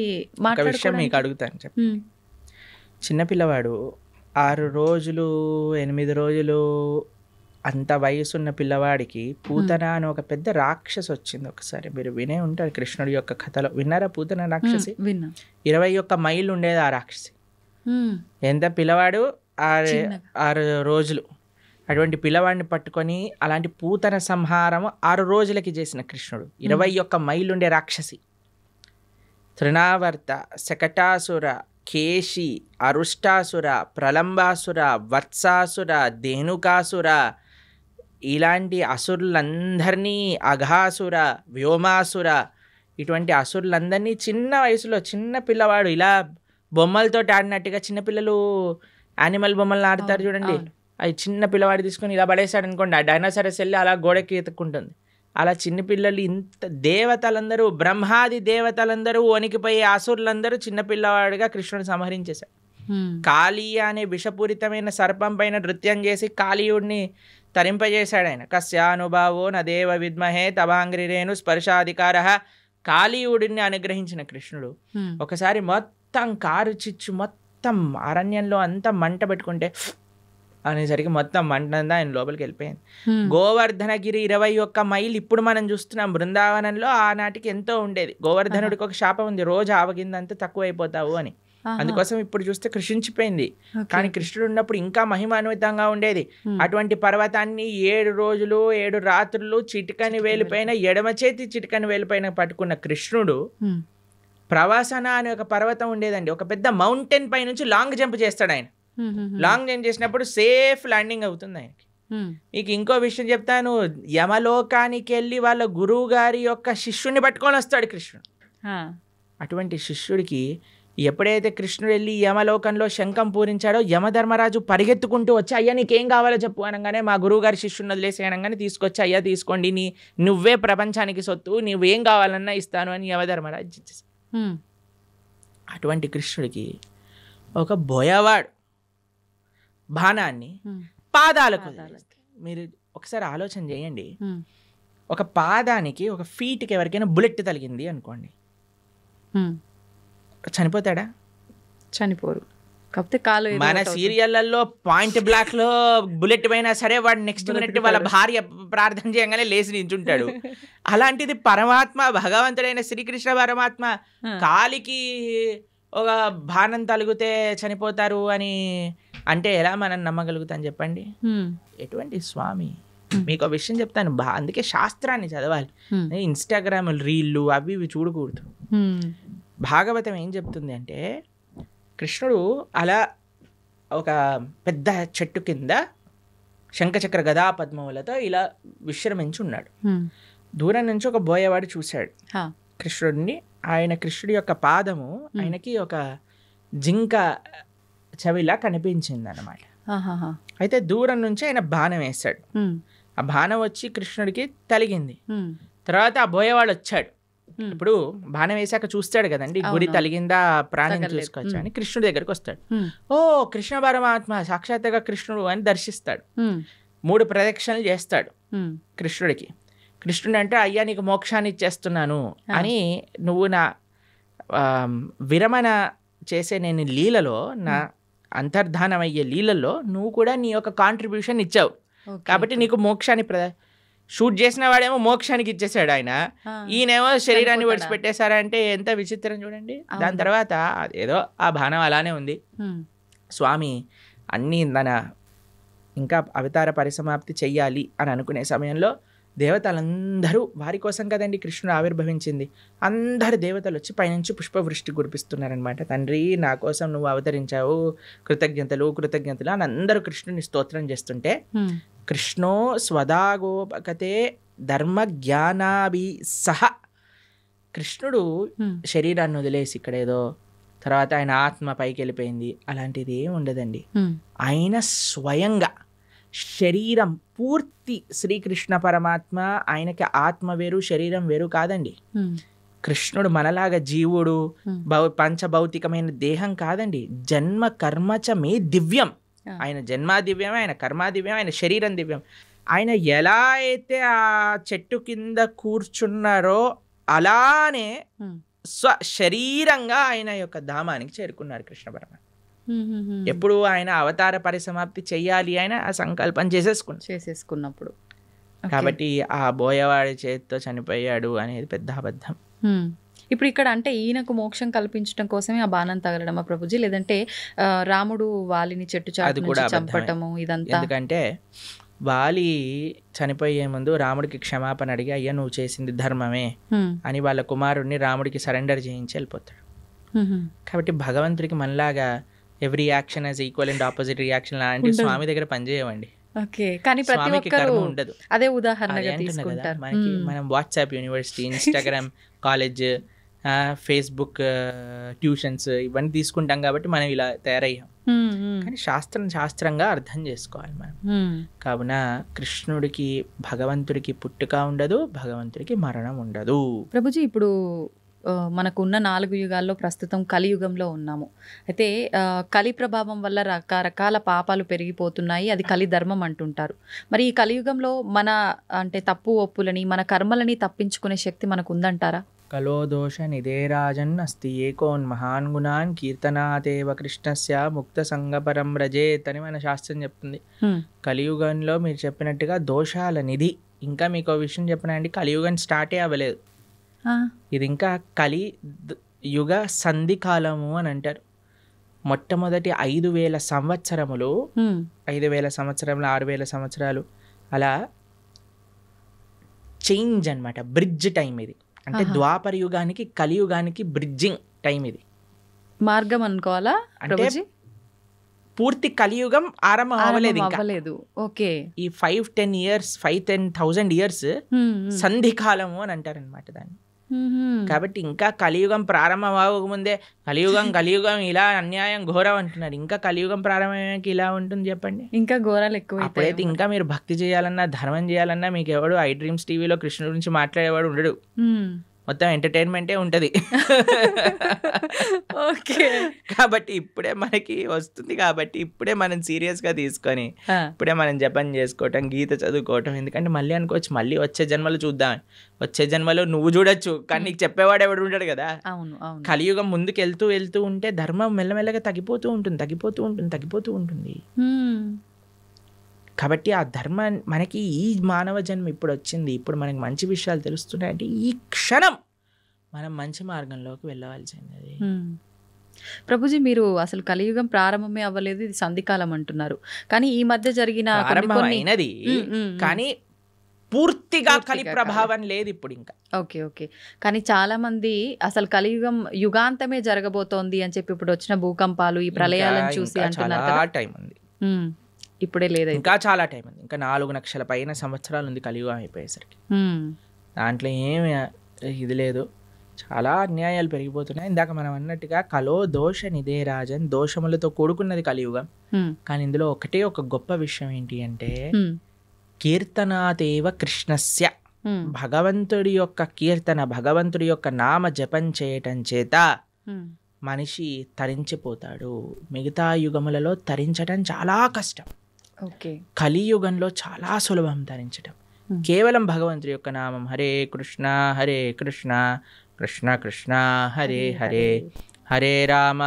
ఒక విషయం మీకు అడుగుతాను చెప్పి. చిన్నపిల్లవాడు 6 రోజులు 8 రోజులు అంత వయసున్న పిల్లవాడికి పూతన అని ఒక పెద్ద రాక్షసి వచ్చింది. ఒకసారి మీరు వినే ఉంటారు కృష్ణుడి యొక్క కథలో. విన్నారా పూతన రాక్షసి? 21 మైళ్ళు ఉండేది ఆ రాక్షసి. ఎంత పిల్లవాడు 6 రోజులు. అటువంటి పిల్లవాడిని పట్టుకొని అలాంటి పూతన సంహారం 6 రోజులకి చేసిన కృష్ణుడు. 21 మైలుండే రాక్షసి తృణావర్త, శకటాసుర, కేశి, అరుష్టాసుర, ప్రలంబాసుర, వత్సాసుర, ధేనుకాసుర, ఇలాంటి అసురులందరినీ, అఘాసుర, వ్యోమాసుర, ఇటువంటి అసురులందరినీ చిన్న వయసులో చిన్న పిల్లవాడు ఇలా బొమ్మలతో ఆడినట్టుగా, చిన్నపిల్లలు యానిమల్ బొమ్మలను ఆడతారు చూడండి, అవి చిన్న పిల్లవాడు తీసుకొని ఇలా పడేశాడు అనుకోండి, ఆ డైనోసారస్ వెళ్ళి అలా గోడకి ఎత్తుక్కుంటుంది. అలా చిన్నపిల్లలు ఇంత దేవతలందరూ, బ్రహ్మాది దేవతలందరూ వణికిపోయి అసురులందరూ చిన్నపిల్లవాడిగా కృష్ణుడు సంహరించేశాడు. కాళీయ అనే విషపూరితమైన సర్పం పైన నృత్యం చేసి కాళీయుడిని తరింపజేశాడు ఆయన. కస్యానుభావో నదేవ విద్మహే తవాంగ్రిరేణు స్పర్శాధికార. కాళీయుడిని అనుగ్రహించిన కృష్ణుడు ఒకసారి మొత్తం కారు చిచ్చు మొత్తం అరణ్యంలో అంతా మంట పెట్టుకుంటే అనేసరికి మొత్తం మంటంతా ఆయన లోపలికి వెళ్ళిపోయింది. గోవర్ధనగిరి 21 మైలు ఇప్పుడు మనం చూస్తున్నాం. బృందావనంలో ఆనాటికి ఎంతో ఉండేది. గోవర్ధనుడికి ఒక శాపం ఉంది, రోజు ఆవగిందంతా తక్కువ అయిపోతావు అని. అందుకోసం ఇప్పుడు చూస్తే కృషించిపోయింది. కానీ కృష్ణుడు ఉన్నప్పుడు ఇంకా మహిమాన్వితంగా ఉండేది. అటువంటి పర్వతాన్ని 7 రోజులు 7 రాత్రులు చిటికని వేలిపైన, ఎడమ చేతి చిటికని వేలిపైన పట్టుకున్న కృష్ణుడు ప్రవాసన అనే ఒక పర్వతం ఉండేదండి. ఒక పెద్ద మౌంటైన్ పై నుంచి లాంగ్ జంప్ చేస్తాడు ఆయన. లాంగ్ జంప్ చేసినప్పుడు సేఫ్ ల్యాండింగ్ అవుతుంది ఆయనకి. మీకు ఇంకో విషయం చెప్తాను. యమలోకానికి వెళ్ళి వాళ్ళ గురువు గారి యొక్క శిష్యుడిని పట్టుకొని వస్తాడు కృష్ణుడు. అటువంటి శిష్యుడికి ఎప్పుడైతే కృష్ణుడు వెళ్ళి యమలోకంలో శంఖం పూరించాడో, యమధర్మరాజు పరిగెత్తుకుంటూ వచ్చి, అయ్యా నీకేం కావాలో చెప్పు అనగానే, మా గురువు గారి శిష్యుని వదిలేసి అనగానే తీసుకొచ్చి, అయ్యా తీసుకోండి, నువ్వే ప్రపంచానికి సొత్తు, నువ్వేం కావాలన్నా ఇస్తాను అని యమధర్మరాజు ఇచ్చేసి. అటువంటి కృష్ణుడికి ఒక బోయవాడు బాణాన్ని పాదాలకు, మీరు ఒకసారి ఆలోచన చేయండి. ఒక పాదానికి, ఒక ఫీట్కి ఎవరికైనా బుల్లెట్ తగిలింది అనుకోండి, చనిపోతాడా? చనిపోరు. కాకపోతే కాలు, మన సీరియళ్లలో పాయింట్ బ్లాక్ లో బుల్లెట్ పోయినా సరే వాడు నెక్స్ట్ మినిట్ వాళ్ళ భార్య ప్రార్థన చేయగానే లేచి నించుంటాడు. అలాంటిది పరమాత్మ, భగవంతుడైన శ్రీకృష్ణ పరమాత్మ కాలికి ఒక బాణం తలిగితే చనిపోతారు అని అంటే ఎలా మనం నమ్మగలుగుతాం చెప్పండి? ఎటువంటి స్వామి! మీకు విషయం చెప్తాను, అందుకే శాస్త్రాన్ని చదవాలి. ఇన్స్టాగ్రామ్ రీళ్ళు అవి ఇవి చూడకూడదు. భాగవతం ఏం చెప్తుంది అంటే, కృష్ణుడు అలా ఒక పెద్ద చెట్టు కింద శంఖచక్ర గదా పద్మములతో ఇలా విశ్రమించి ఉన్నాడు. దూరం నుంచి ఒక బోయవాడు చూశాడు కృష్ణుడిని. కృష్ణుడి యొక్క పాదము ఆయనకి ఒక జింక చెవిలా కనిపించింది అన్నమాట. అయితే దూరం నుంచి ఆయన బాణం వేశాడు. ఆ బాణం వచ్చి కృష్ణుడికి తలిగింది. తర్వాత ఆ బోయవాడు వచ్చాడు. ఇప్పుడు బాణం వేసాక చూస్తాడు కదండి, గురి తలిగిందా, ప్రాణం చూసుకోవచ్చు అని కృష్ణుడి దగ్గరికి వస్తాడు. ఓ కృష్ణ పరమాత్మ సాక్షాత్తుగా కృష్ణుడు అని దర్శిస్తాడు. 3 ప్రదక్షిణలు చేస్తాడు కృష్ణుడికి. కృష్ణుడు అంటే, అయ్యా నీకు మోక్షాన్ని ఇచ్చేస్తున్నాను అని, నువ్వు నా విరమణ చేసే నేను లీలలో, నా అంతర్ధానం అయ్యే లీలలో నువ్వు కూడా నీ యొక్క కాంట్రిబ్యూషన్ ఇచ్చావు కాబట్టి నీకు మోక్షాన్ని షూట్ చేసిన వాడేమో మోక్షానికి ఇచ్చేసాడు ఆయన, ఈయనేమో శరీరాన్ని విడిచిపెట్టేశారంటే ఎంత విచిత్రం చూడండి. దాని తర్వాత ఏదో ఆ బాణం అలానే ఉంది. స్వామి అన్నీ ఇంకా అవతార పరిసమాప్తి చెయ్యాలి అని అనుకునే సమయంలో దేవతలందరూ, వారి కోసం కదండి కృష్ణుడు ఆవిర్భవించింది, అందరు దేవతలు వచ్చి పైనుంచి పుష్పవృష్టి కురిపిస్తున్నారనమాట. తండ్రి నా కోసం నువ్వు అవతరించావు, కృతజ్ఞతలు కృతజ్ఞతలు అని అందరూ కృష్ణుని స్తోత్రం చేస్తుంటే, కృష్ణో స్వదాగోపకతే ధర్మ జ్ఞానాభి సహ, కృష్ణుడు శరీరాన్ని వదిలేసి ఇక్కడ ఏదో తర్వాత ఆయన ఆత్మ పైకి వెళ్ళిపోయింది అలాంటిది ఏమి ఉండదండి. ఆయన స్వయంగా శరీరం పూర్తి శ్రీకృష్ణ పరమాత్మ, ఆయనకి ఆత్మ వేరు శరీరం వేరు కాదండి. కృష్ణుడు మనలాగా జీవుడు పంచభౌతికమైన దేహం కాదండి. జన్మ కర్మచ మే దివ్యం. ఆయన జన్మ దివ్యం, ఆయన కర్మ దివ్యం, ఆయన శరీరం దివ్యం. ఆయన ఎలా అయితే ఆ చెట్టు కింద కూర్చున్నారో అలానే శరీరంగా ఆయన యొక్క ధామానికి చేరుకున్నారు కృష్ణ పరమాత్మ. ఎప్పుడు ఆయన అవతార పరిసమాప్తి చెయ్యాలి ఆయన ఆ సంకల్పం చేసేసుకున్నప్పుడు. కాబట్టి ఆ బోయవాడి చేతితో చనిపోయాడు అనేది పెద్ద అబద్ధం. ఇప్పుడు ఇక్కడ అంటే ఈయనకు మోక్షం కల్పించడం కోసమే ఆ బాణం తగలడమా ప్రభుజీ, లేదంటే రాముడు వాలిని చెట్టు చాటు అది నుంచి కూడా అబద్ధమే. చంపటము ఇదంతా? ఎందుకంటే వాలి చనిపోయే ముందు రాముడికి క్షమాపణ అడిగి అయ్యా నువ్వు చేసింది ధర్మమే హ్మ్. అని వాళ్ళ కుమారుడిని రాముడికి సరెండర్ చేయించి వెళ్ళిపోతాడు. హ్మ్. కాబట్టి భగవంతుడికి మనలాగా every action as equal and opposite reaction లాంటి ఉండదు. స్వామి దగ్గర పనిచేయమండి. ఓకే, కానీ ప్రతి స్వామికి ఒక్కరు కర్మ ఉండదు. అదే అదే ఉదాహరణగా అంటున్నా కదా, తీసుకుంటారు. మనకి మనం WhatsApp university, Instagram college, Facebook tuitions ఇవన్నీ తీసుకుంటాం కాబట్టి మనం ఇలా తయారయ్యాం. హ్మ్. హ్మ్. కానీ శాస్త్రంగా అర్థం చేసుకోవాలి మనం. హ్మ్. కావున కృష్ణుడికి భగవంతుడికి పుట్టుక ఉండదు, భగవంతుడికి మరణం ఉండదు. ప్రభుజీ ఇప్పుడు మనకున్న 4 యుగాల్లో ప్రస్తుతం కలియుగంలో ఉన్నాము. అయితే కలి ప్రభావం వల్ల రకరకాల పాపాలు పెరిగిపోతున్నాయి, అది కలి ధర్మం అంటుంటారు. మరి ఈ కలియుగంలో మన అంటే తప్పు ఒప్పులని మన కర్మలని తప్పించుకునే శక్తి మనకు ఉందంటారా? కలో దోష నిదేరాజన్ అస్తి ఏకోన్ మహాన్ గుణాన్ కీర్తనాదేవ కృష్ణస్య ముక్త సంగపరం రజేత్ అని మన శాస్త్రం చెప్తుంది. హ్మ్. కలియుగంలో మీరు చెప్పినట్టుగా దోషాల నిధి. ఇంకా మీకు ఒక విషయం చెప్పనండి, కలియుగం స్టార్టే అవ్వలేదు. ఆ. ఇది ఇంకా యుగ సంధి కాలము అని అంటారు. మొట్టమొదటి 5,000 సంవత్సరములు, హ్మ్. 5,000 సంవత్సరములు, 6,000 సంవత్సరాలు అలా చేంజ్ అన్నమాట. బ్రిడ్జ్ టైం ఇది. అంటే ఆహా. ద్వాపర యుగానికి కలియుగానికి బ్రిడ్జింగ్ టైం ఇది. మార్గం అనుకోవాలా అంటే ప్రభుజీ? పూర్తి కలియుగం ఆరంభం అవ్వలేదు ఇంకా. అవ్వలేదు. ఓకే. ఈ 5-10 ఇయర్స్ 5,000-10,000 ఇయర్స్ హ్మ్. హ్మ్. సంధి కాలము అని అంటారనమాట దాన్ని. హ్మ్. కాబట్టి ఇంకా కలియుగం ప్రారంభం అవ్వకముందే కలియుగం ఇలా అన్యాయం ఘోరం అంటున్నారు. ఇంకా కలియుగం ప్రారంభమయ్యాక ఇలా ఉంటుంది చెప్పండి. ఇంకా ఘోరాలు ఎక్కువ. అప్పుడైతే ఇంకా మీరు భక్తి చేయాలన్నా ధర్మం చేయాలన్నా మీకు ఎవడు ఐ డ్రీమ్స్ టీవీలో కృష్ణుడి గురించి మాట్లాడేవాడు ఉండడు. మొత్తం ఎంటర్టైన్మెంటే ఉంటుంది. ఓకే. కాబట్టి ఇప్పుడే మనకి వస్తుంది కాబట్టి ఇప్పుడే మనం సీరియస్గా తీసుకొని ఇప్పుడే మనం జపం చేసుకోవటం, గీత చదువుకోవటం. ఎందుకంటే మళ్ళీ అనుకోవచ్చు మళ్ళీ వచ్చే జన్మలు చూద్దాం, వచ్చే జన్మలో నువ్వు చూడొచ్చు కానీ నీకు చెప్పేవాడు ఎవడు ఉంటాడు కదా. అవును, అవును. కలియుగం ముందుకు వెళ్తూ ఉంటే ధర్మం మెల్లమెల్లగా తగ్గిపోతూ ఉంటుంది. కాబట్టి ఆ ధర్మం మనకి ఈ మానవ జన్మ ఇప్పుడు వచ్చింది, ఇప్పుడు మనకి మంచి విషయాలు తెలుస్తున్నాయంటే ఈ క్షణం మనం మంచి మార్గంలోకి వెళ్ళవలసింది. ప్రభుజీ మీరు అసలు కలియుగం ప్రారంభమే అవ్వలేదు, ఇది సంధికాలం అంటున్నారు. కానీ ఈ మధ్య జరిగిన ప్రారంభమైనది కానీ పూర్తిగా కలి ప్రభావం లేదు ఇప్పుడు ఇంకా. Okay, okay. కానీ చాలా మంది అసలు కలియుగం యుగాంతమే జరగబోతోంది అని చెప్పి ఇప్పుడు వచ్చిన భూకంపాలు, ఈ ప్రళయాలను చూసి అంటున్నారు కదా. టైం ఉంది, ఇప్పుడే లేదా? ఇంకా చాలా టైం ఉంది. ఇంకా 4 లక్షల పైన సంవత్సరాలు ఉంది కలియుగం అయిపోయేసరికి. దాంట్లో ఏమి ఇది లేదు, చాలా అన్యాయాలు పెరిగిపోతున్నాయి. ఇందాక మనం అన్నట్టుగా కలో దోష నిదే రాజన్, దోషములతో కూడుకున్నది కలియుగం. కానీ ఇందులో ఒకటే ఒక గొప్ప విషయం ఏంటి అంటే కీర్తనాదేవ కృష్ణస్య, భగవంతుడి యొక్క కీర్తన, భగవంతుడి యొక్క నామ జపం చేయటం చేత మనిషి తరించిపోతాడు. మిగతా యుగములలో తరించటం చాలా కష్టం, కలియుగంలో చాలా సులభం తరించటం. కేవలం భగవంతుడి యొక్క నామం హరే కృష్ణ కృష్ణ కృష్ణ హరే హరే, హరే రామ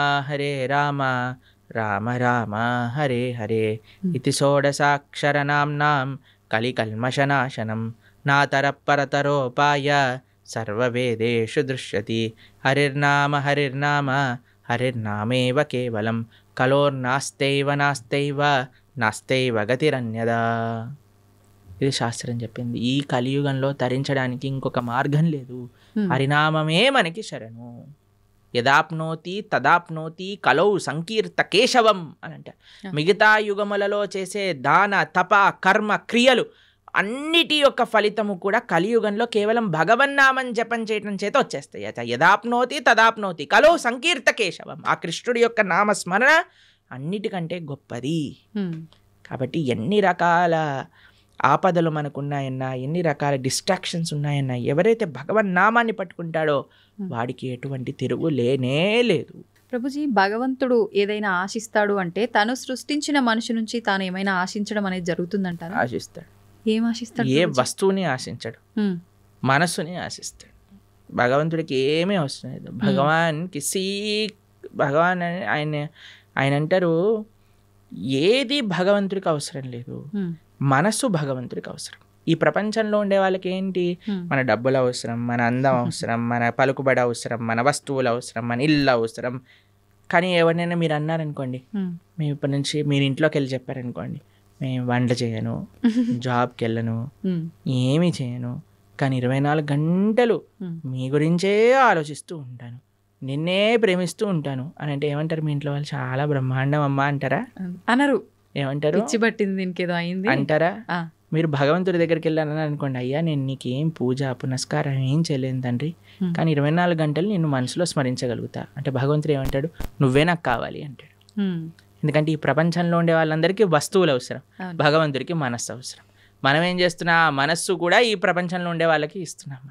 రామ రామ హరే హరే ఇతి షోడశాక్షరనామ్నాం కలికల్మషనాశనం నాతరపరతరోపాయ సర్వవేదేషు దృశ్యతి. హరిర్నామ హరిర్నామేవ కేవలం కలోర్నాస్తైవ నాస్తైవ గతిరన్యదా. ఇది శాస్త్రం చెప్పింది. ఈ కలియుగంలో తరించడానికి ఇంకొక మార్గం లేదు, హరినామమే మనకి శరణు. యదాప్నోతి తదాప్నోతి కలౌ సంకీర్త కేశవం అని అంటారు. మిగతా యుగములలో చేసే దాన తప కర్మ క్రియలు అన్నిటి యొక్క ఫలితము కూడా కలియుగంలో కేవలం భగవన్నామం జపం చేయటం చేత వచ్చేస్తాయి. యదాప్నోతి తదాప్నోతి కలౌ సంకీర్త కేశవం. ఆ కృష్ణుడి యొక్క నామస్మరణ అన్నిటికంటే గొప్పది. కాబట్టి ఎన్ని రకాల ఆపదలు మనకున్నాయన్నా, ఎన్ని రకాల డిస్ట్రాక్షన్స్ ఉన్నాయన్నా, ఎవరైతే భగవన్ నామాన్ని పట్టుకుంటాడో వాడికి ఎటువంటి తిరుగు లేనే లేదు. ప్రభుజీ, భగవంతుడు ఏదైనా ఆశిస్తాడు అంటే తను సృష్టించిన మనిషి నుంచి తాను ఏమైనా ఆశించడం అనేది జరుగుతుందంటారు? ఆశిస్తాడు. ఏం ఆశిస్తాడు? ఏ వస్తువుని ఆశించడు, మనస్సుని ఆశిస్తాడు. భగవంతుడికి ఏమీ అవసరం లేదు. భగవాన్ ఆయన అంటారు ఏది భగవంతుడికి అవసరం లేదు, మనస్సు భగవంతుడికి అవసరం. ఈ ప్రపంచంలో ఉండే వాళ్ళకి ఏంటి, మన డబ్బులు అవసరం, మన అందం అవసరం, మన పలుకుబడి అవసరం, మన వస్తువులు అవసరం, మన ఇల్లు అవసరం. కానీ ఎవరినైనా మీరు అన్నారనుకోండి, మేము ఇప్పటి నుంచి మీరు ఇంట్లోకి వెళ్ళి చెప్పారనుకోండి, మేము వంట చేయను, జాబ్కి వెళ్ళను, ఏమీ చేయను, కానీ 24 గంటలు మీ గురించే ఆలోచిస్తూ ఉంటాను, నిన్నే ప్రేమిస్తూ ఉంటాను అని అంటే ఏమంటారు మీ ఇంట్లో వాళ్ళు? చాలా బ్రహ్మాండం అమ్మా అంటారా? అనరు. ఏమంటారు? పిచ్చి పట్టింది దీనికేదో అయింది అంటారా? మీరు భగవంతుడి దగ్గరికి వెళ్ళాలని అనుకోండి, అయ్యా నేను నీకేం పూజ పునస్కారం ఏం చేయలేను తండ్రి, కానీ 24 గంటలు నిన్ను మనసులో స్మరించగలుగుతా అంటే భగవంతుడు ఏమంటాడు? నువ్వే నాకు కావాలి అంటాడు. ఎందుకంటే ఈ ప్రపంచంలో ఉండే వాళ్ళందరికీ వస్తువులు అవసరం, భగవంతుడికి మనస్సు అవసరం. మనం ఏం చేస్తున్నా, మనస్సు కూడా ఈ ప్రపంచంలో ఉండే వాళ్ళకి ఇస్తున్నాం.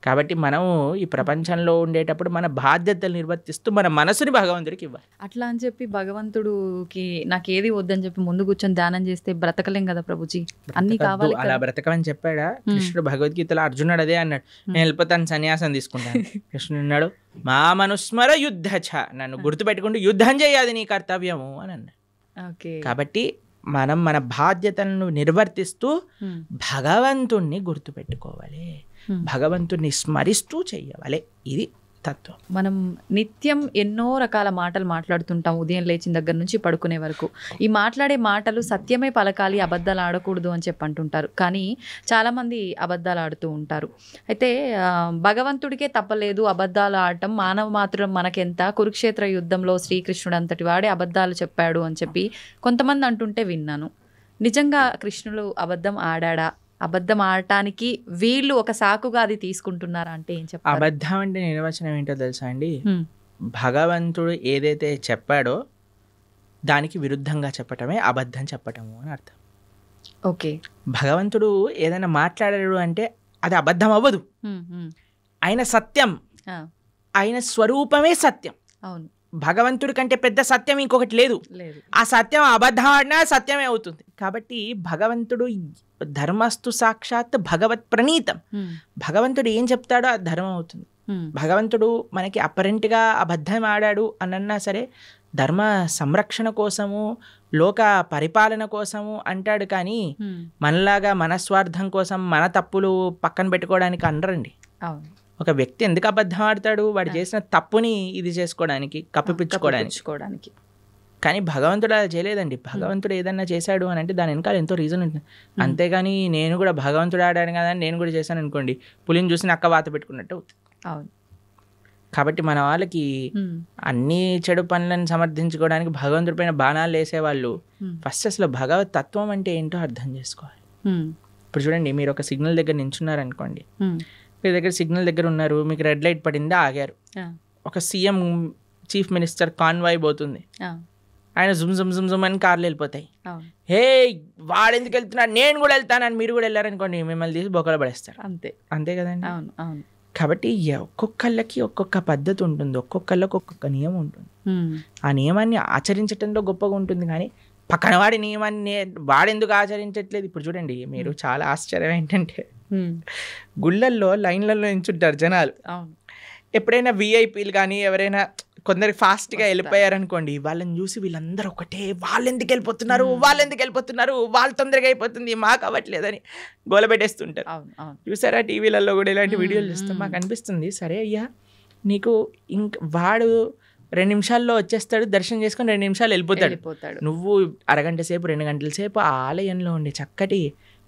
కాబట్టి మనము ఈ ప్రపంచంలో ఉండేటప్పుడు మన బాధ్యతలు నిర్వర్తిస్తూ మన మనసుని భగవంతుడికి ఇవ్వాలి. అట్లా అని చెప్పి భగవంతుడికి నాకు ఏది వద్దని చెప్పి ముందు కూర్చొని ధ్యానం చేస్తే బ్రతకలేం కదా ప్రభుజీ, అన్ని కావాలి. అలా బ్రతకమని చెప్పాడా కృష్ణుడు? భగవద్గీతలో అర్జునుడు అదే అన్నాడు, నేను వెళ్ళిపోతాను, సన్యాసం తీసుకుంటాను. కృష్ణుడు అన్నాడు, మా మనుస్మర యుద్ధ, నన్ను గుర్తుపెట్టుకుంటూ యుద్ధం చేయాలి నీ కర్తవ్యము అని అన్నాడు. కాబట్టి మనం మన బాధ్యతలను నిర్వర్తిస్తూ భగవంతుణ్ణి గుర్తుపెట్టుకోవాలి, భగవంతుణ్ణి స్మరిస్తూ చెయ్యాలి. ఇది తత్వం. మనం నిత్యం ఎన్నో రకాల మాటలు మాట్లాడుతుంటాం, ఉదయం లేచిన దగ్గర నుంచి పడుకునే వరకు. ఈ మాట్లాడే మాటలు సత్యమే పలకాలి, అబద్ధాలు ఆడకూడదు అని చెప్పి అంటుంటారు. కానీ చాలామంది అబద్ధాలు ఆడుతూ ఉంటారు. అయితే భగవంతుడికే తప్పలేదు అబద్ధాలు ఆడటం, మానవ మాత్రం మనకెంత, కురుక్షేత్ర యుద్ధంలో శ్రీకృష్ణుడు అంతటి వాడే అబద్ధాలు చెప్పాడు అని చెప్పి కొంతమంది అంటుంటే విన్నాను. నిజంగా కృష్ణుడు అబద్ధం ఆడా? అబద్ధం ఆడటానికి వీళ్ళు ఒక సాకుగా అది తీసుకుంటున్నారా అంటే ఏం చెప్పారు? అబద్ధం అంటే నిర్వచనం ఏంటో తెలుసా అండి? భగవంతుడు ఏదైతే చెప్పాడో దానికి విరుద్ధంగా చెప్పటమే అబద్ధం చెప్పటము అని అర్థం. ఓకే. భగవంతుడు ఏదైనా మాట్లాడాడు అంటే అది అబద్ధం అవ్వదు. ఆయన సత్యం, ఆయన స్వరూపమే సత్యం. అవును. భగవంతుడి కంటే పెద్ద సత్యం ఇంకొకటి లేదు. ఆ సత్యం అబద్ధం ఆడినా సత్యమే అవుతుంది. కాబట్టి భగవంతుడు ధర్మస్తు సాక్షాత్ భగవత్ ప్రణీతం. భగవంతుడు ఏం చెప్తాడో అది ధర్మం అవుతుంది. భగవంతుడు మనకి అపరెంట్గా అబద్ధం ఆడాడు అనన్నా సరే ధర్మ సంరక్షణ కోసము, లోక పరిపాలన కోసము అంటాడు. కానీ మనలాగా మన స్వార్థం కోసం మన తప్పులు పక్కన పెట్టుకోవడానికి అనరండి. ఒక వ్యక్తి ఎందుకు అబద్ధం ఆడతాడు? వాడు చేసిన తప్పుని ఇది చేసుకోవడానికి, కప్పిపుచ్చుకోవడానికి. కానీ భగవంతుడు అలా చేయలేదండి. భగవంతుడు ఏదన్నా చేశాడు అని అంటే దాని వెనకాల ఎంతో రీజన్ ఉంటుంది. అంతేగాని నేను కూడా భగవంతుడు ఆడాను కదా అని నేను కూడా చేశాను అనుకోండి, పులిని చూసి నక్క వాత పెట్టుకున్నట్టు అవుతుంది. అవును. కాబట్టి మన వాళ్ళకి అన్ని చెడు పనులను సమర్థించుకోవడానికి భగవంతుడి పైన బాణాలు వేసేవాళ్ళు ఫస్ట్ అసలు భగవత్ తత్వం అంటే ఏంటో అర్థం చేసుకోవాలి. ఇప్పుడు చూడండి, మీరు ఒక సిగ్నల్ దగ్గర నించున్నారనుకోండి, మీ దగ్గర సిగ్నల్ దగ్గర ఉన్నారు, మీకు రెడ్ లైట్ పడిందా, ఆగారు. ఒక సీఎం, చీఫ్ మినిస్టర్ కాన్వాయ్ పోతుంది, ఆయన జుమ్ జుమ్ జుమ్ జుమ్ అని కార్లు వెళ్ళిపోతాయి. హే వాడు ఎందుకు వెళ్తున్నాడు, నేను కూడా వెళ్తానని మీరు కూడా వెళ్ళారనుకోండి, మిమ్మల్ని తీసి బొక్కలు పడేస్తారు. అంతే కదండి. కాబట్టి ఒక్కొక్కళ్ళకి ఒక్కొక్క పద్ధతి ఉంటుంది, ఒక్కొక్కళ్ళకి ఒక్కొక్క నియమం ఉంటుంది. ఆ నియమాన్ని ఆచరించడంలో గొప్పగా ఉంటుంది. కానీ పక్కన వాడి నియమాన్ని వాడెందుకు ఆచరించట్లేదు? ఇప్పుడు చూడండి, మీరు చాలా ఆశ్చర్యం ఏంటంటే గుళ్ళల్లో లైన్లలో నించుంటారు జనాలు. ఎప్పుడైనా విఐపీలు కానీ ఎవరైనా కొందరు ఫాస్ట్గా వెళ్ళిపోయారనుకోండి, వాళ్ళని చూసి వీళ్ళందరూ ఒకటే, వాళ్ళు ఎందుకు వెళ్ళిపోతున్నారు, వాళ్ళు తొందరగా అయిపోతుంది, మాకు అవ్వట్లేదని గోలబెట్టేస్తుంటారు. చూసారా టీవీలలో కూడా ఇలాంటి వీడియోలు చూస్తాం. మాకు అనిపిస్తుంది, సరే అయ్యా నీకు వాడు 2 నిమిషాల్లో వచ్చేస్తాడు, దర్శనం చేసుకొని 2 నిమిషాలు వెళ్ళిపోతాడు. నువ్వు అరగంట సేపు 2 గంటల సేపు ఆ ఆలయంలో ఉండే చక్కటి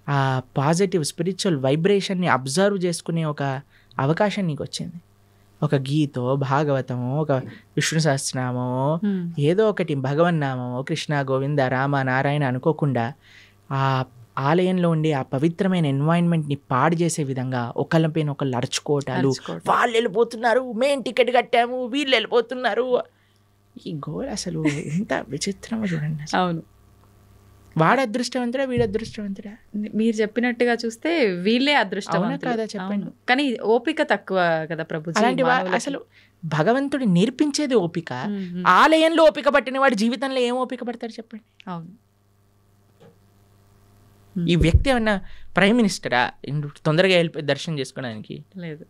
ఆ పాజిటివ్ స్పిరిచువల్ వైబ్రేషన్ని అబ్జర్వ్ చేసుకునే ఒక అవకాశం నీకు వచ్చింది. ఒక గీతో, భాగవతమో, ఒక విష్ణు సహస్రనామో, ఏదో ఒకటి భగవన్నామో, కృష్ణ గోవింద రామ నారాయణ అనుకోకుండా ఆ ఆలయంలో ఉండే ఆ పవిత్రమైన ఎన్వైరన్మెంట్ని పాడు చేసే విధంగా ఒకళ్ళపైన ఒకళ్ళు అరుచుకోవటాలు, వాళ్ళు వెళ్ళిపోతున్నారు, మేము టికెట్ కట్టాము, వీళ్ళు వెళ్ళిపోతున్నారు. ఈ గోల్ అసలు ఎంత విచిత్రమో చూడండి. అవును. వాడు అదృష్టవంతుడా, వీడు అదృష్టవంతుడా? మీరు చెప్పినట్టుగా చూస్తే వీళ్ళే అదృష్టవంతులు కదా, చెప్పండి. కానీ ఓపిక తక్కువ కదా ప్రభు. అసలు భగవంతుడు నేర్పించేది ఓపిక. ఆలయంలో ఓపిక పట్టిన వాడు జీవితంలో ఏం ఓపిక పడతాడు చెప్పండి. అవును. ఈ వ్యక్తి ఏమన్నా ప్రైమ్ మినిస్టరా తొందరగా వెళ్ళిపోయి దర్శనం చేసుకోవడానికి? లేదు.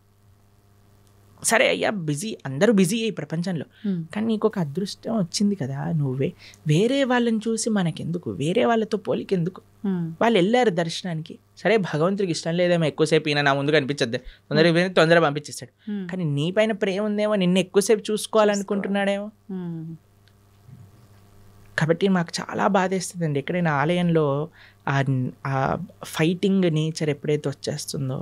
సరే అయ్యా బిజీ, అందరూ బిజీ ఈ ప్రపంచంలో, కానీ నీకు ఒక అదృష్టం వచ్చింది కదా, నువ్వే వేరే వాళ్ళని చూసి మనకెందుకు, వేరే వాళ్ళతో పోలికెందుకు, వాళ్ళు వెళ్ళారు దర్శనానికి, సరే భగవంతుడికి ఇష్టం లేదేమో ఎక్కువసేపు ఈయన నా ముందు కనిపించద్దు, తొందరగా పంపించేస్తాడు, కానీ నీ పైన ప్రేమ ఉందేమో, నిన్ను ఎక్కువసేపు చూసుకోవాలనుకుంటున్నాడేమో. కాబట్టి మాకు చాలా బాధేస్తుందండి ఎక్కడైనా ఆలయంలో ఆ ఫైటింగ్ నేచర్ ఎప్పుడైతే వచ్చేస్తుందో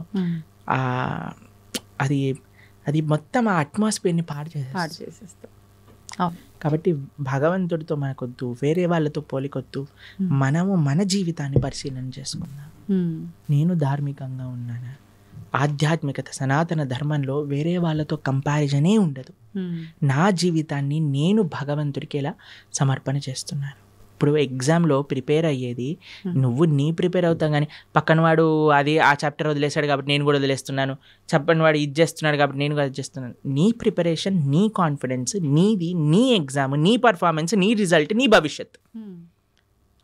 అది మొత్తం ఆ అట్మాస్ఫియర్ని పాడు చేసేస్తాం. కాబట్టి భగవంతుడితో మనకొద్దు, వేరే వాళ్ళతో పోలికొద్దు, మనము మన జీవితాన్ని పరిశీలన చేసుకుందాం. నేను ధార్మికంగా ఉన్నానా, ఆధ్యాత్మికత సనాతన ధర్మంలో వేరే వాళ్ళతో కంపారిజనే ఉండదు. నా జీవితాన్ని నేను భగవంతుడికి ఎలా సమర్పణ చేస్తున్నాను. ఇప్పుడు ఎగ్జామ్లో ప్రిపేర్ అయ్యేది నువ్వు ప్రిపేర్ అవుతావు, కానీ పక్కన వాడు అది ఆ చాప్టర్ వదిలేశాడు కాబట్టి నేను కూడా వదిలేస్తున్నాను, చెప్పని వాడు ఇది చేస్తున్నాడు కాబట్టి నేను కూడా చేస్తున్నాను. నీ ప్రిపరేషన్, నీ కాన్ఫిడెన్స్ నీది, నీ ఎగ్జామ్, నీ పర్ఫార్మెన్స్, నీ రిజల్ట్, నీ భవిష్యత్.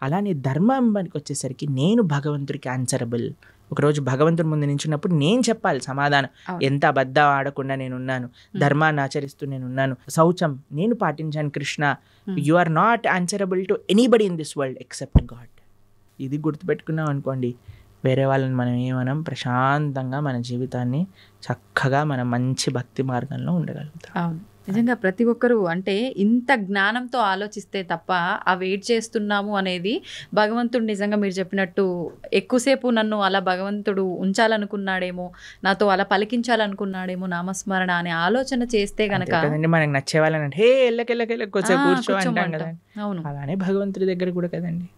అలానే ధర్మానికి వచ్చేసరికి నేను భగవంతుడికి ఆన్సరబుల్. ఒకరోజు భగవంతుడి ముందు నించున్నప్పుడు నేను చెప్పాలి సమాధానం, ఎంత అబద్ధం ఆడకుండా నేనున్నాను, ధర్మాన్ని ఆచరిస్తూ నేనున్నాను, శౌచం నేను పాటించాను Krishna. You are not answerable to anybody in this world except God. ఇది గుర్తుపెట్టుకున్నాం అనుకోండి, వేరే వాళ్ళని మనం ఏమనం, ప్రశాంతంగా మన జీవితాన్ని చక్కగా మన మంచి భక్తి మార్గంలో ఉండగలుగుతాం. నిజంగా ప్రతి ఒక్కరూ అంటే ఇంత జ్ఞానంతో ఆలోచిస్తే తప్ప ఆ వెయిట్ చేస్తున్నాము అనేది భగవంతుడు నిజంగా మీరు చెప్పినట్టు ఎక్కువసేపు నన్ను అలా భగవంతుడు ఉంచాలనుకున్నాడేమో, నాతో అలా పలికించాలనుకున్నాడేమో నామస్మరణ అనే ఆలోచన చేస్తే గనక మనకు నచ్చే వాళ్ళని హే ఎల్లకెళ్ళకెళ్ళ కూర్చో అంటాం కదా. అలానే భగవంతుడి దగ్గర కూడా కదండి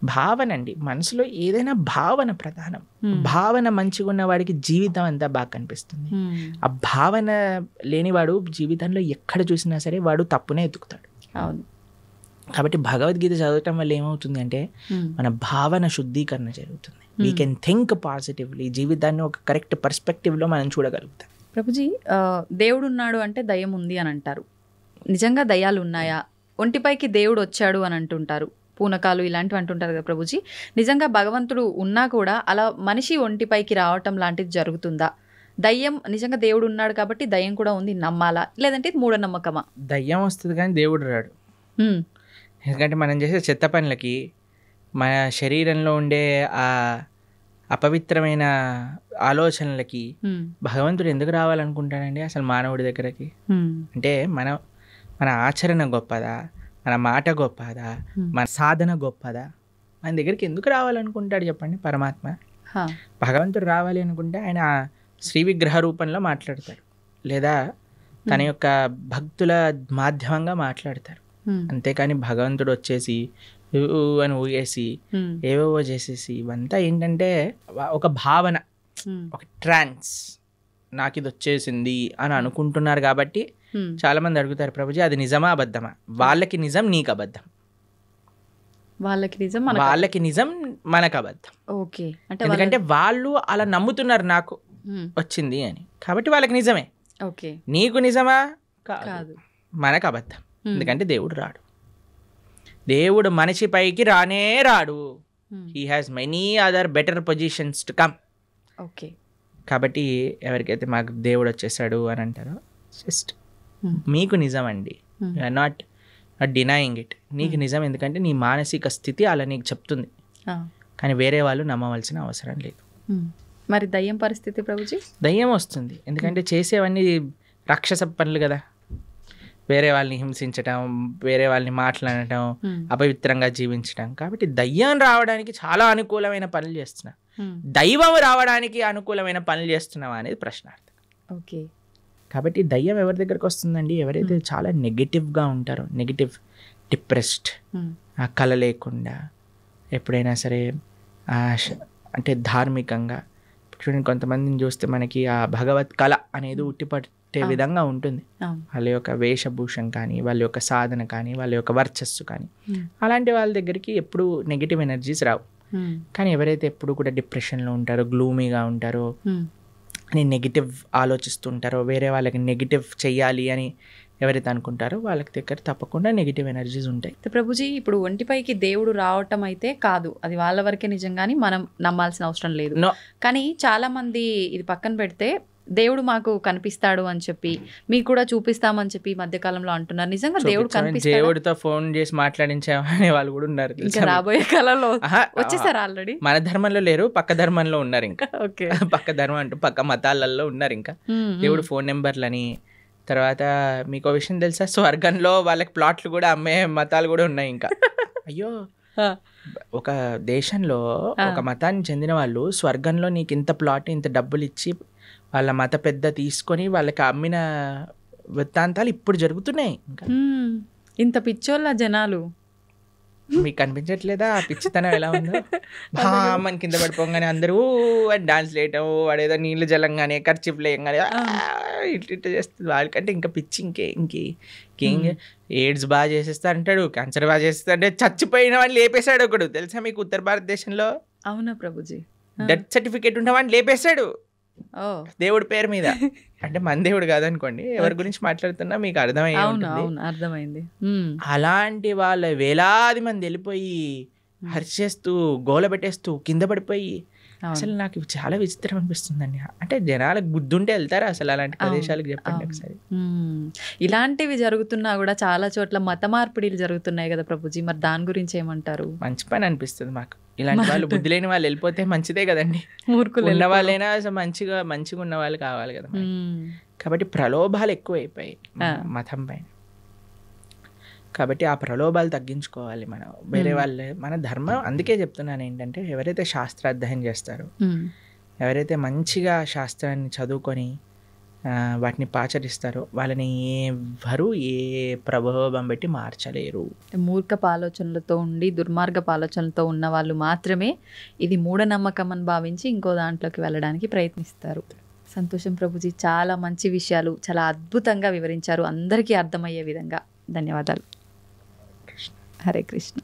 భావన అండి, మనసులో ఏదైనా భావన ప్రధానం. భావన మంచిగా ఉన్న వాడికి జీవితం అంతా బాగా కనిపిస్తుంది. ఆ భావన లేనివాడు జీవితంలో ఎక్కడ చూసినా సరే వాడు తప్పునే ఎత్తుకుతాడు. కాబట్టి భగవద్గీత చదవటం వల్ల ఏమవుతుంది అంటే మన భావన శుద్ధీకరణ జరుగుతుంది. వీ కెన్ థింక్ పాజిటివ్లీ, జీవితాన్ని ఒక కరెక్ట్ పర్స్పెక్టివ్లో మనం చూడగలుగుతాం. ప్రభుజీ, దేవుడు ఉన్నాడు అంటే దయ్యం ఉంది అని అంటారు. నిజంగా దయ్యాలు ఉన్నాయా? ఒంటిపైకి దేవుడు వచ్చాడు అని అంటుంటారు, పూనకాలు ఇలాంటివి అంటుంటారు కదా ప్రభుజీ. నిజంగా భగవంతుడు ఉన్నా కూడా అలా మనిషి ఒంటిపైకి రావటం లాంటిది జరుగుతుందా? దయ్యం నిజంగా దేవుడు ఉన్నాడు కాబట్టి దయ్యం కూడా ఉంది నమ్మాలా, లేదంటే మూఢనమ్మకమా? దయ్యం వస్తుంది కానీ దేవుడు రాడు. ఎందుకంటే మనం చేసే చెత్త పనులకి, మన శరీరంలో ఉండే ఆ అపవిత్రమైన ఆలోచనలకి భగవంతుడు ఎందుకు రావాలనుకుంటాడండి అసలు మానవుడి దగ్గరకి? అంటే మన ఆచరణ గొప్పదా, మన మాట గొప్పదా, మన సాధన గొప్పదా? మన దగ్గరికి ఎందుకు రావాలనుకుంటాడు చెప్పండి పరమాత్మ? భగవంతుడు రావాలి అనుకుంటే ఆయన శ్రీ విగ్రహ రూపంలో మాట్లాడతాడు, లేదా తన యొక్క భక్తుల మాధ్యమంగా మాట్లాడతారు. అంతేకాని భగవంతుడు వచ్చేసి అని ఊగేసి ఏవేవో చేసేసి ఇవంతా ఏంటంటే ఒక భావన, ఒక ట్రాన్స్, నాకు ఇది వచ్చేసింది అని అనుకుంటున్నారు. కాబట్టి చాలా మంది అడుగుతారు, ప్రభుజీ అది నిజమా అబద్ధమా? వాళ్ళకి నిజం, నీకు అబద్ధం. వాళ్ళకి నిజం, మనకు అబద్ధం. ఓకే, ఎందుకంటే వాళ్ళు అలా నమ్ముతున్నారు నాకు వచ్చింది అని, కాబట్టి వాళ్ళకి నిజమే. ఓకే, నీకు నిజమా? కాదు, మనకు అబద్ధం. ఎందుకంటే దేవుడు రాడు, దేవుడు మనిషి పైకి రానే రాడు. He has many other better positions to come. Okay, కాబట్టి ఎవరికైతే మాకు దేవుడు వచ్చేసాడు అని అంటారో జస్ట్ మీకు నిజం అండి, యూఆర్ నాట్ డినయింగ్ ఇట్. నీకు నిజం, ఎందుకంటే నీ మానసిక స్థితి అలా నీకు చెప్తుంది, కానీ వేరే వాళ్ళు నమ్మవలసిన అవసరం లేదు. మరి దయ్యం పరిస్థితి ప్రభుజీ? దయ్యం వస్తుంది ఎందుకంటే చేసేవన్నీ రాక్షస పనులు కదా, వేరే వాళ్ళని హింసించటం, వేరే వాళ్ళని మాట్లాడటం, అపవిత్రంగా జీవించటం. కాబట్టి దయ్యం రావడానికి చాలా అనుకూలమైన పనులు చేస్తున్నాం, దైవం రావడానికి అనుకూలమైన పనులు చేస్తున్నావా అనేది ప్రశ్నార్థం. ఓకే, కాబట్టి దయ్యం ఎవరి దగ్గరకు వస్తుందండి? ఎవరైతే చాలా నెగిటివ్గా ఉంటారో, నెగిటివ్, డిప్రెస్డ్, ఆ కళ లేకుండా, ఎప్పుడైనా సరే అంటే ధార్మికంగా చూడండి, కొంతమందిని చూస్తే మనకి ఆ భగవత్ కళ అనేది ఉట్టిపట్టే విధంగా ఉంటుంది. వాళ్ళ యొక్క వేషభూషం కానీ, వాళ్ళ యొక్క సాధన కానీ, వాళ్ళ యొక్క వర్చస్సు కానీ, అలాంటి వాళ్ళ దగ్గరికి ఎప్పుడు నెగిటివ్ ఎనర్జీస్ రావు. కానీ ఎవరైతే ఎప్పుడు కూడా డిప్రెషన్లో ఉంటారో, గ్లూమీగా ఉంటారో, అని నెగిటివ్ ఆలోచిస్తుంటారో, వేరే వాళ్ళకి నెగిటివ్ చెయ్యాలి అని ఎవరైతే అనుకుంటారో వాళ్ళకి దగ్గర తప్పకుండా నెగిటివ్ ఎనర్జీస్ ఉంటాయి. ప్రభుజీ, ఇప్పుడు ఒంటిపైకి దేవుడు రావటం అయితే కాదు, అది వాళ్ళ వరకే నిజంగాని మనం నమ్మాల్సిన అవసరం లేదు. కానీ చాలా మంది ఇది పక్కన పెడితే దేవుడు మాకు కనిపిస్తాడు అని చెప్పి మీకు కూడా చూపిస్తామని చెప్పి ఈ మధ్యకాలంలో అంటున్నారు. నిజంగా దేవుడు కనిపిస్తాడు? దేవుడితో ఫోన్ చేసి మాట్లాడించే వాళ్ళు కూడా ఉన్నారు ఇంకా రాబోయే కాలంలో వచ్చేసారు ఆల్రెడీ. మన ధర్మంలో లేరు, పక్క ధర్మంలో ఉన్నారు ఇంకా. ఓకే, పక్క ధర్మం అంటూ పక్క మతాలలో ఉన్నారు ఇంకా. దేవుడు ఫోన్ నెంబర్లని. తర్వాత మీకు విషయం తెలుసా, స్వర్గంలో వాళ్ళకి ప్లాట్లు కూడా అమ్మే మతాలు కూడా ఉన్నాయి ఇంకా. అయ్యో, ఒక దేశంలో ఒక మతానికి చెందిన వాళ్ళు స్వర్గంలో నీకు ఇంత ప్లాట్ ఇంత డబ్బులు ఇచ్చి వాళ్ళ మత పెద్ద తీసుకొని వాళ్ళకి అమ్మిన వృత్తాంతాలు ఇప్పుడు జరుగుతున్నాయి ఇంకా. ఇంత పిచ్చోళ్ళ జనాలు. మీకు కనిపించట్లేదా ఆ పిచ్చితనం ఎలా ఉందో? మన కింద పడిపోగానే అందరూ డాన్స్ లేయటం, వాడేదో నీళ్లు జలంగానే ఖర్చు లేయంగానే ఇట్లా చేస్తుంది. వాళ్ళకంటే ఇంకా పిచ్చి ఇంకేం ఎయిడ్స్ బాగా చేసేస్తా అంటాడు, క్యాన్సర్ బాగా చేస్తా అంటే చచ్చిపోయిన వాడిని లేపేశాడు ఒకడు తెలుసా మీకు ఉత్తర భారతదేశంలో. అవునా ప్రభుజీ? డెత్ సర్టిఫికేట్ ఉన్న వాడిని లేపేశాడు దేవుడి పేరు మీద. అంటే మన దేవుడు కాదనుకోండి, ఎవరి గురించి మాట్లాడుతున్నా మీకు అర్థమైంది. అలాంటి వాళ్ళ వేలాది మంది వెళ్ళిపోయి హర్షేస్తూ గోల పెట్టేస్తూ కింద పడిపోయి, అసలు నాకు చాలా విచిత్రం అనిపిస్తుందండి. అంటే జనాలకు బుద్ధి ఉంటే వెళ్తారా అసలు అలాంటి ప్రదేశాలకు? చెప్పండి ఒకసారి. ఇలాంటివి జరుగుతున్నా కూడా చాలా చోట్ల మత మార్పిడిలు జరుగుతున్నాయి కదా ప్రభుజీ, మరి దాని గురించి ఏమంటారు? మంచి పని అనిపిస్తుంది మాకు. ఇలాంటి వాళ్ళు బుద్ధి లేని వాళ్ళు వెళ్ళిపోతే మంచిదే కదండి. మూర్ఖులు ఉన్న వాళ్ళైనా అసలు మంచిగా ఉన్న వాళ్ళు కావాలి కదా. కాబట్టి ప్రలోభాలు ఎక్కువైపోయాయి మతం పైన. కాబట్టి ఆ ప్రలోభాలు తగ్గించుకోవాలి మనం. వేరే వాళ్ళే మన ధర్మం. అందుకే చెప్తున్నాను ఏంటంటే, ఎవరైతే శాస్త్రాధ్యయనం చేస్తారో, ఎవరైతే మంచిగా శాస్త్రాన్ని చదువుకొని వాటిని పాచరిస్తారో, వాళ్ళని ఎవరు ఏ ప్రభావం పెట్టి మార్చలేరు. మూర్ఖపు ఆలోచనలతో ఉండి దుర్మార్గపు ఆలోచనలతో ఉన్న వాళ్ళు మాత్రమే ఇది మూఢనమ్మకం అని భావించి ఇంకో దాంట్లోకి వెళ్ళడానికి ప్రయత్నిస్తారు. సంతోషం ప్రభుజీ, చాలా మంచి విషయాలు చాలా అద్భుతంగా వివరించారు, అందరికీ అర్థమయ్యే విధంగా. ధన్యవాదాలు. హరే కృష్ణ.